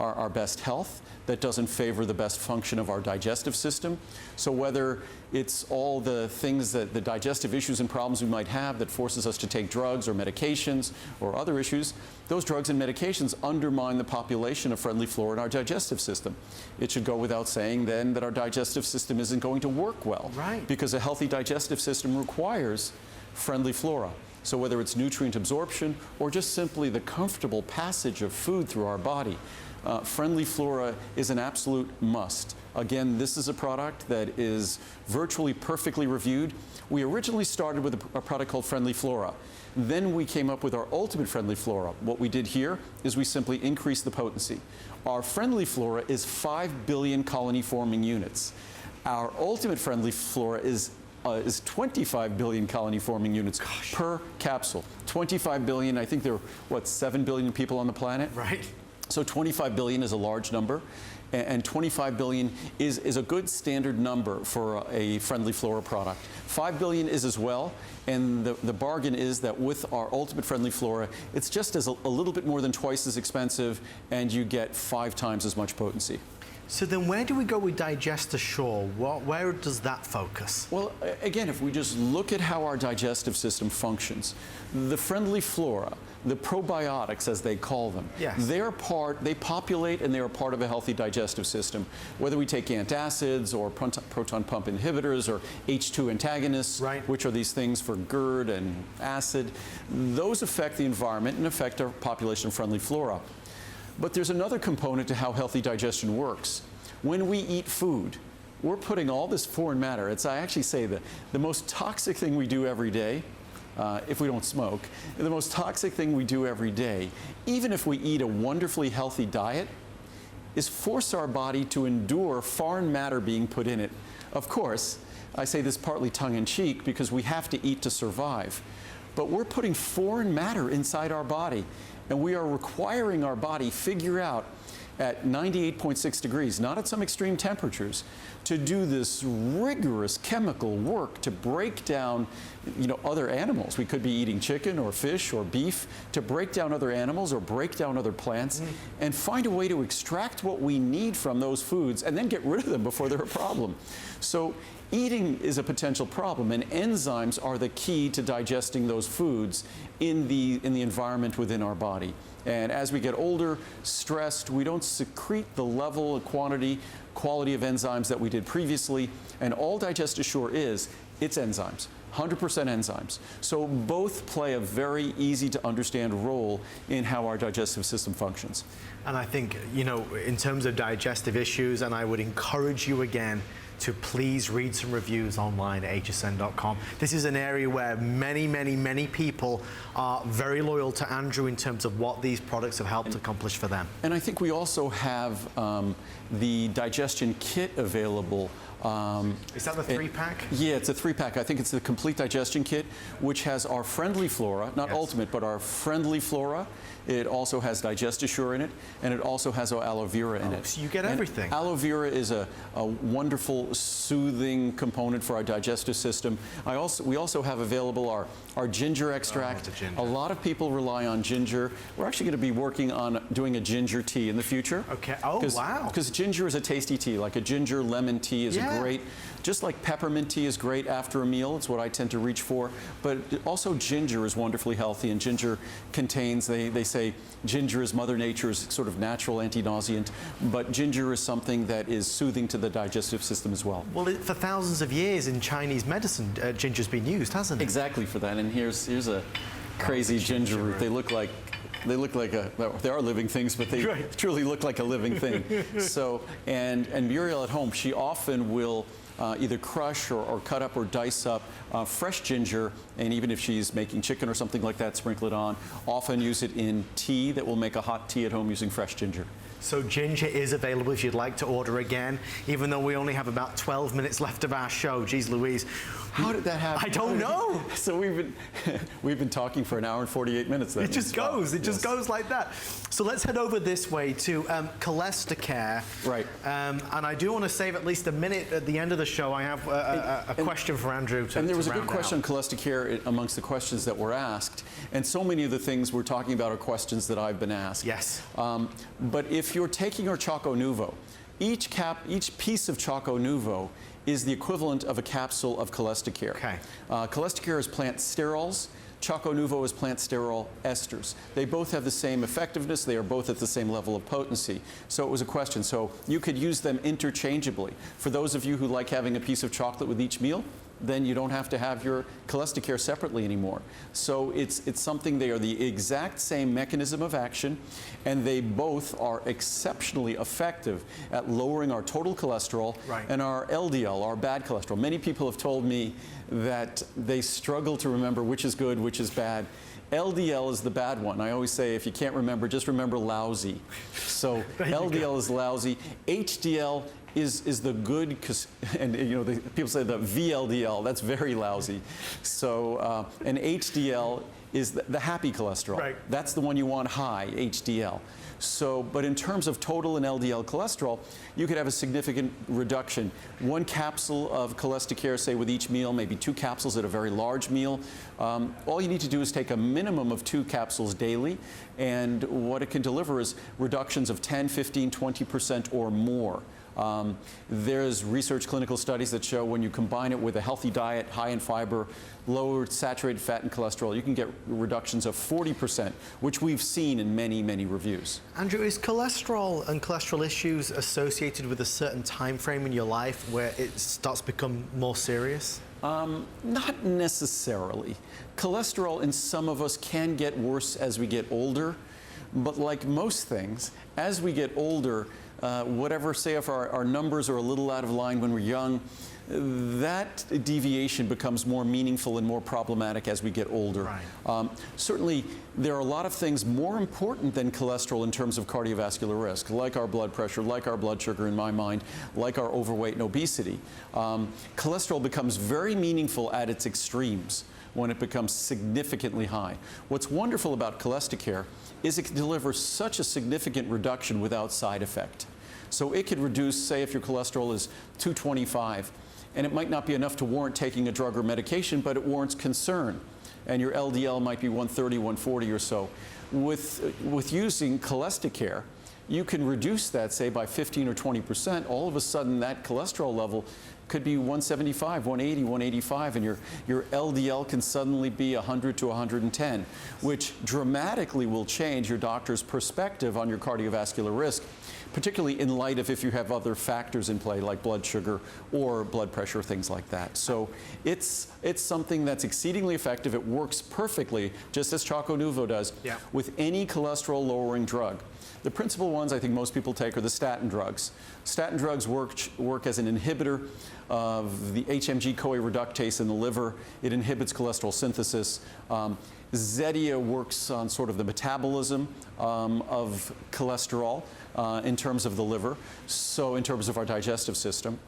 A: our best health, that doesn't favor the best function of our digestive system. So whether it's all the things that the digestive issues and problems we might have that forces us to take drugs or medications or other issues, those drugs and medications undermine the population of friendly flora in our digestive system. It should go without saying then that our digestive system isn't going to work well.
B: Right.
A: Because a healthy digestive system requires friendly flora. So whether it's nutrient absorption or just simply the comfortable passage of food through our body, friendly flora is an absolute must. Again, this is a product that is virtually perfectly reviewed. We originally started with a product called Friendly Flora. Then we came up with our Ultimate Friendly Flora. What we did here is we simply increased the potency. Our Friendly Flora is 5 billion colony-forming units. Our Ultimate Friendly Flora is 25 billion colony-forming units per capsule. 25 billion, I think there are, what, 7 billion people on the planet?
B: Right.
A: So 25 billion is a large number, and 25 billion is a good standard number for a friendly flora product. 5 billion is as well, and the bargain is that with our Ultimate Friendly Flora, it's just a little bit more than twice as expensive, and you get 5 times as much potency.
B: So then where do we go with Digestion? Where does that focus?
A: Well, again, if we just look at how our digestive system functions, the friendly flora, the probiotics as they call them,
B: yes,
A: they populate and they're a part of a healthy digestive system. Whether we take antacids or proton pump inhibitors or H2 antagonists,
B: right,
A: which are these things for GERD and acid, those affect the environment and affect our population of friendly flora. But there's another component to how healthy digestion works. When we eat food, we're putting all this foreign matter. I actually say the most toxic thing we do every day, if we don't smoke, the most toxic thing we do every day, even if we eat a wonderfully healthy diet, is force our body to endure foreign matter being put in it. Of course, I say this partly tongue-in-cheek because we have to eat to survive. But we're putting foreign matter inside our body, and we are requiring our body figure out at 98.6 degrees, not at some extreme temperatures, to do this rigorous chemical work to break down, other animals. We could be eating chicken or fish or beef, to break down other animals or break down other plants and find a way to extract what we need from those foods and then get rid of them before they're a problem. So eating is a potential problem, and enzymes are the key to digesting those foods in the environment within our body. And as we get older, stressed, we don't secrete the level, quality of enzymes that we did previously. And all Digestion is, it's enzymes, 100% enzymes. So both play a very easy to understand role in how our digestive system functions.
B: And I think, in terms of digestive issues, and I would encourage you again to please read some reviews online at hsn.com. This is an area where many, many, many people are very loyal to Andrew in terms of what these products have helped accomplish for them.
A: And I think we also have the Digestion Kit available.
B: Is that the 3-pack?
A: Yeah, it's a 3-pack. I think it's the Complete Digestion Kit, which has our Friendly Flora, not
B: yes,
A: Ultimate, but our Friendly Flora. It also has Digestion in it, and it also has our aloe vera in it.
B: So you get everything.
A: And aloe vera is a wonderful, soothing component for our digestive system. We also have available our ginger extract.
B: Ginger.
A: A lot of people rely on ginger. We're actually going to be working on doing a ginger tea in the future.
B: Okay. Oh, wow.
A: Because ginger is a tasty tea. Like a ginger lemon tea is a great, just like peppermint tea is great after a meal. It's what I tend to reach for. But also ginger is wonderfully healthy, and ginger contains, they say ginger is Mother Nature's sort of natural anti-nauseant, but ginger is something that is soothing to the digestive system as well.
B: Well, for thousands of years in Chinese medicine, ginger's been used, hasn't it?
A: Exactly for that. And here's a crazy ginger root. They look like they are living things, but they truly look like a living thing. So, and Muriel at home, she often will either crush or cut up or dice up fresh ginger, and even if she's making chicken or something like that, sprinkle it on. Often use it in tea that will make a hot tea at home using fresh ginger.
B: So ginger is available if you'd like to order again, even though we only have about 12 minutes left of our show. Geez Louise.
A: How did that happen?
B: I don't know.
A: So we've been talking for an hour and 48 minutes.
B: It just goes. It just goes like that. So let's head over this way to Cholestacare.
A: Right.
B: And I do want to save at least a minute at the end of the the show, I have a question for Andrew.
A: And there was a good question on Cholestacare amongst the questions that were asked. And so many of the things we're talking about are questions that I've been asked.
B: Yes.
A: But if you're taking our Choco Nuvo, each piece of Choco Nuvo is the equivalent of a capsule of Cholestacare.
B: Okay.
A: Cholestacare is plant sterols. Choco Nuvo is plant sterol esters. They both have the same effectiveness. They are both at the same level of potency. So it was a question. So you could use them interchangeably. For those of you who like having a piece of chocolate with each meal, then you don't have to have your Cholestacare separately anymore. So it's something, they are the exact same mechanism of action, and they both are exceptionally effective at lowering our total cholesterol and our LDL, our bad cholesterol. Many people have told me that they struggle to remember which is good, which is bad. LDL is the bad one. I always say, if you can't remember, just remember lousy. So LDL is lousy. HDL is the good, and you know, people say the VLDL, that's very lousy. So, and HDL is the happy cholesterol.
B: Right.
A: That's the one you want high, HDL. So, but in terms of total and LDL cholesterol, you could have a significant reduction. One capsule of Cholestacare, say with each meal, maybe 2 capsules at a very large meal. All you need to do is take a minimum of 2 capsules daily, and what it can deliver is reductions of 10, 15, 20% or more. There's research clinical studies that show when you combine it with a healthy diet, high in fiber, lower saturated fat and cholesterol, you can get reductions of 40%, which we've seen in many, many reviews.
B: Andrew, is cholesterol and cholesterol issues associated with a certain time frame in your life where it starts to become more serious?
A: Not necessarily. Cholesterol in some of us can get worse as we get older, but like most things, as we get older, whatever, say if our numbers are a little out of line when we're young, that deviation becomes more meaningful and more problematic as we get older.
B: Right.
A: Certainly, there are a lot of things more important than cholesterol in terms of cardiovascular risk, like our blood pressure, like our blood sugar in my mind, like our overweight and obesity. Cholesterol becomes very meaningful at its extremes when it becomes significantly high. What's wonderful about Cholestacare is it can deliver such a significant reduction without side effect. So it could reduce, say if your cholesterol is 225, and it might not be enough to warrant taking a drug or medication, but it warrants concern. And your LDL might be 130, 140 or so. With using Cholestacare, you can reduce that, say, by 15 or 20%. All of a sudden, that cholesterol level could be 175, 180, 185, and your LDL can suddenly be 100 to 110, which dramatically will change your doctor's perspective on your cardiovascular risk, particularly in light of if you have other factors in play like blood sugar or blood pressure, things like that. So it's something that's exceedingly effective. It works perfectly, just as Choco Nuvo does, with any cholesterol-lowering drug. The principal ones I think most people take are the statin drugs. Statin drugs work as an inhibitor of the HMG-CoA reductase in the liver. It inhibits cholesterol synthesis. Zetia works on sort of the metabolism of cholesterol in terms of the liver, so in terms of our digestive system.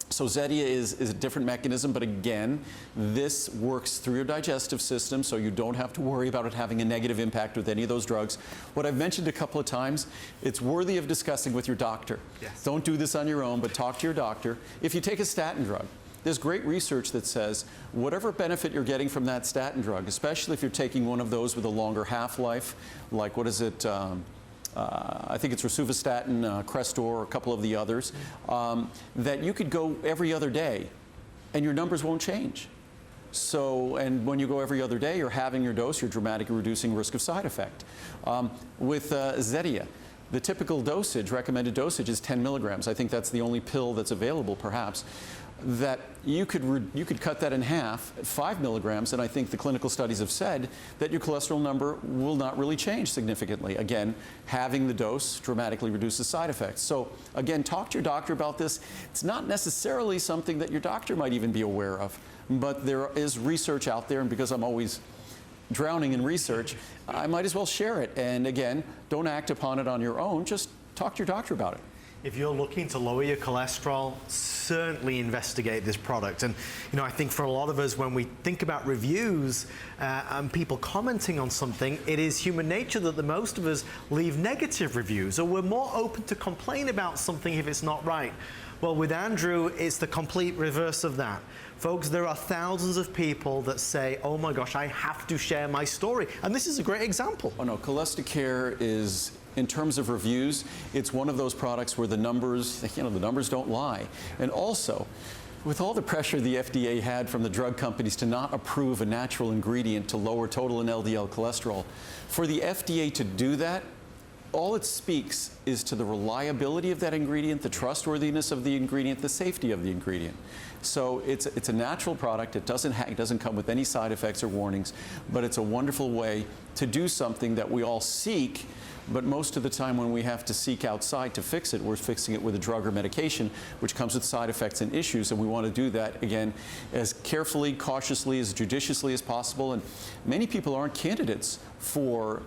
A: So Zetia is a different mechanism, but again, this works through your digestive system, so you don't have to worry about it having a negative impact with any of those drugs. What I've mentioned a couple of times, it's worthy of discussing with your doctor.
B: Yes. Don't
A: Don't do this on your own, but talk to your doctor. If you take a statin drug, there's great research that says whatever benefit you're getting from that statin drug, especially if you're taking one of those with a longer half-life, like what is it, I think it's rosuvastatin, Crestor, a couple of the others, that you could go every other day and your numbers won't change. So, and when you go every other day, you're having your dose, you're dramatically reducing risk of side effect. With Zetia, the typical dosage, recommended dosage is 10 milligrams. I think that's the only pill that's available, perhaps. That you could cut that in half at 5 milligrams, and I think the clinical studies have said that your cholesterol number will not really change significantly. Again, having the dose dramatically reduces side effects. So again, talk to your doctor about this. It's not necessarily something that your doctor might even be aware of, but there is research out there, and because I'm always drowning in research, I might as well share it. And again, don't act upon it on your own, just talk to your doctor about it.
B: If you're looking to lower your cholesterol, certainly investigate this product. And you know, I think for a lot of us, when we think about reviews and people commenting on something, it is human nature that the most of us leave negative reviews, or we're more open to complain about something if it's not right. Well, with Andrew, it's the complete reverse of that. Folks, there are thousands of people that say, oh my gosh, I have to share my story. And this is a great example.
A: Oh no, Cholestacare is, in terms of reviews, it's one of those products where the numbers, the numbers don't lie. And also, with all the pressure the FDA had from the drug companies to not approve a natural ingredient to lower total and LDL cholesterol, for the FDA to do that, all it speaks is to the reliability of that ingredient, the trustworthiness of the ingredient, the safety of the ingredient. So it's a natural product. It doesn't come with any side effects or warnings, but it's a wonderful way to do something that we all seek. But most of the time when we have to seek outside to fix it, we're fixing it with a drug or medication, which comes with side effects and issues. And we want to do that, again, as carefully, cautiously, as judiciously as possible. And many people aren't candidates for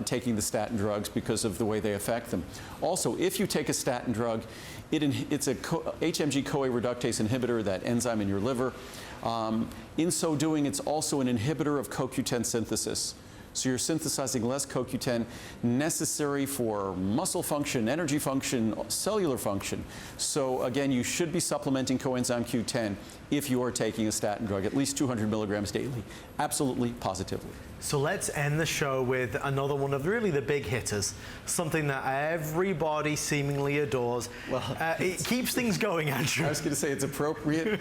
A: taking the statin drugs because of the way they affect them. Also, if you take a statin drug, it's a HMG-CoA reductase inhibitor, that enzyme in your liver. In so doing, it's also an inhibitor of CoQ10 synthesis. So you're synthesizing less CoQ10 necessary for muscle function, energy function, cellular function. So again, you should be supplementing coenzyme Q10 if you are taking a statin drug, at least 200 milligrams daily. Absolutely, positively.
B: So let's end the show with another one of really the big hitters, something that everybody seemingly adores. Well, it keeps things going, Andrew.
A: I was going to say it's appropriate.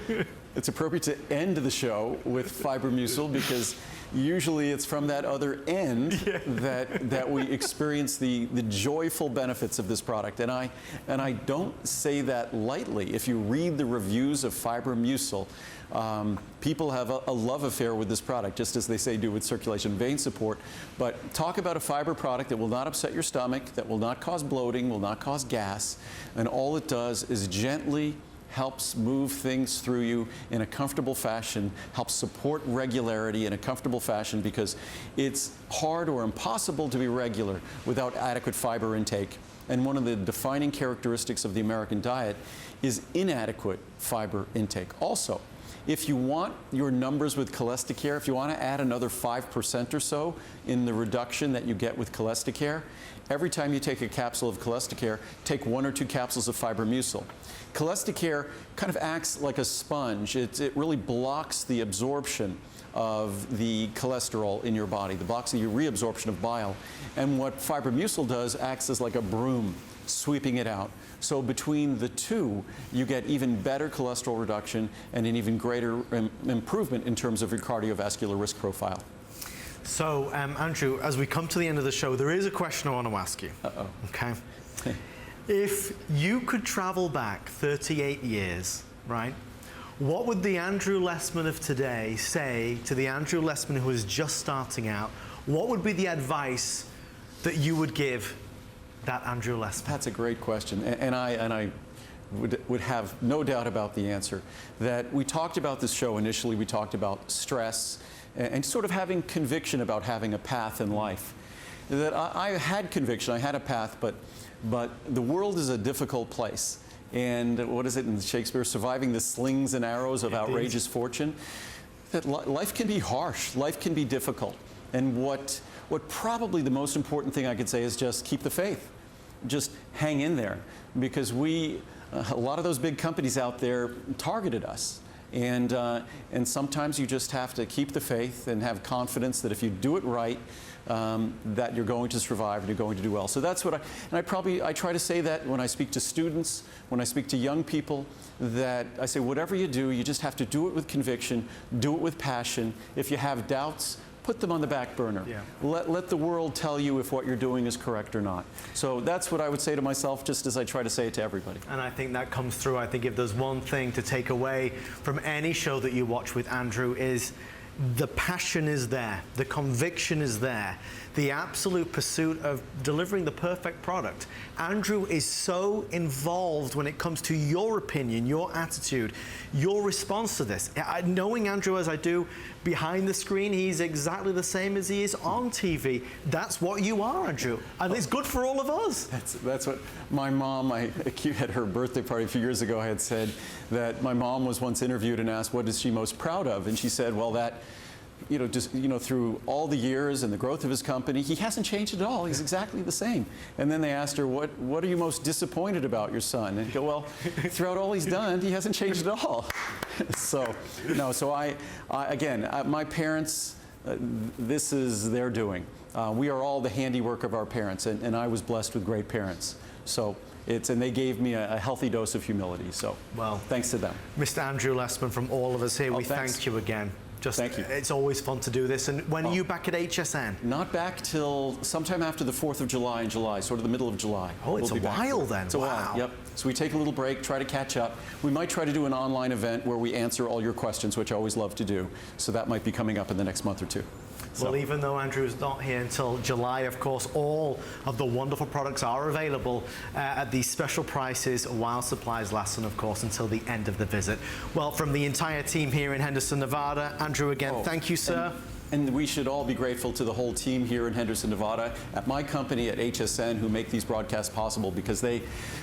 A: It's appropriate to end the show with Fibermucil, because usually it's from that other end that we experience the joyful benefits of this product. And I don't say that lightly. If you read the reviews of Fibermucil, people have a love affair with this product, just as they say do with circulation vein support. But talk about a fiber product that will not upset your stomach, that will not cause bloating, will not cause gas, and all it does is gently helps move things through you in a comfortable fashion, helps support regularity in a comfortable fashion, because it's hard or impossible to be regular without adequate fiber intake. And one of the defining characteristics of the American diet is inadequate fiber intake. Also, if you want your numbers with Cholestacare, if you want to add another 5% or so in the reduction that you get with Cholestacare, every time you take a capsule of Cholestacare, take 1 or 2 capsules of Fibermucil. Cholestacare kind of acts like a sponge. It really blocks the absorption of the cholesterol in your body, the blocks the reabsorption of bile. And what Fibermucil does acts as like a broom, sweeping it out. So between the two, you get even better cholesterol reduction and an even greater improvement in terms of your cardiovascular risk profile.
B: So, Andrew, as we come to the end of the show, there is a question I want to ask you.
A: Uh-oh.
B: Okay. If you could travel back 38 years, right, what would the Andrew Lessman of today say to the Andrew Lessman who is just starting out? What would be the advice that you would give that Andrew Lessman?
A: That's a great question, and I would have no doubt about the answer. That we talked about this show initially, we talked about stress and sort of having conviction about having a path in life. That I had conviction, I had a path, but the world is a difficult place. And what is it in Shakespeare? Surviving the slings and arrows of outrageous fortune. That life can be harsh, life can be difficult. And what probably the most important thing I could say is just keep the faith. Just hang in there, because a lot of those big companies out there targeted us. And sometimes you just have to keep the faith and have confidence that if you do it right, that you're going to survive and you're going to do well. So that's what I try to say that when I speak to students, when I speak to young people, that I say whatever you do, you just have to do it with conviction, do it with passion. If you have doubts, put them on the back burner. Yeah. Let the world tell you if what you're doing is correct or not. So that's what I would say to myself, just as I try to say it to everybody.
B: And I think that comes through. I think if there's one thing to take away from any show that you watch with Andrew is The passion is there, the conviction is there, the absolute pursuit of delivering the perfect product. Andrew is so involved when it comes to your opinion, your attitude, your response to this. Knowing Andrew as I do behind the screen, he's exactly the same as he is on TV. That's what you are, Andrew, and it's good for all of us.
A: That's what my mom, at her birthday party a few years ago, I had said that my mom was once interviewed and asked what is she most proud of, and she said, well, that through all the years and the growth of his company, he hasn't changed at all. He's exactly the same. And then they asked her, what are you most disappointed about your son? And he'd go, well, throughout all he's done, he hasn't changed at all. Again, my parents, this is their doing. We are all the handiwork of our parents, and I was blessed with great parents. So and they gave me a healthy dose of humility. So, well, thanks to them.
B: Mr. Andrew Lessman, from all of us here, we thank you again.
A: Thank you.
B: It's always fun to do this. And when are you back at HSN?
A: Not back till sometime after the 4th of July in July, sort of the middle of July.
B: Oh, it's a while then.
A: It's a while, yep. So we take a little break, try to catch up. We might try to do an online event where we answer all your questions, which I always love to do. So that might be coming up in the next month or two.
B: Well, even though Andrew's not here until July, of course, all of the wonderful products are available at these special prices while supplies last, and of course until the end of the visit. Well, from the entire team here in Henderson, Nevada, Andrew, again, thank you, sir.
A: And we should all be grateful to the whole team here in Henderson, Nevada, at my company at HSN, who make these broadcasts possible, because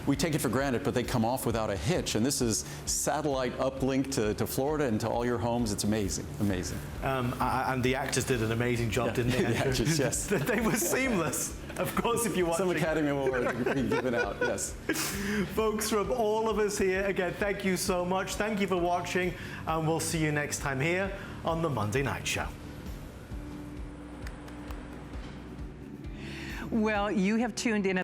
A: we take it for granted, but they come off without a hitch. And this is satellite uplink to Florida and to all your homes. It's amazing, amazing.
B: And the actors did an amazing job, didn't they?
A: The actors, yes.
B: They were seamless. Of course, if you want
A: some Academy Awards being given out, yes.
B: Folks, from all of us here, again, thank you so much. Thank you for watching, and we'll see you next time here on the Monday Night Show.
C: Well, you have tuned in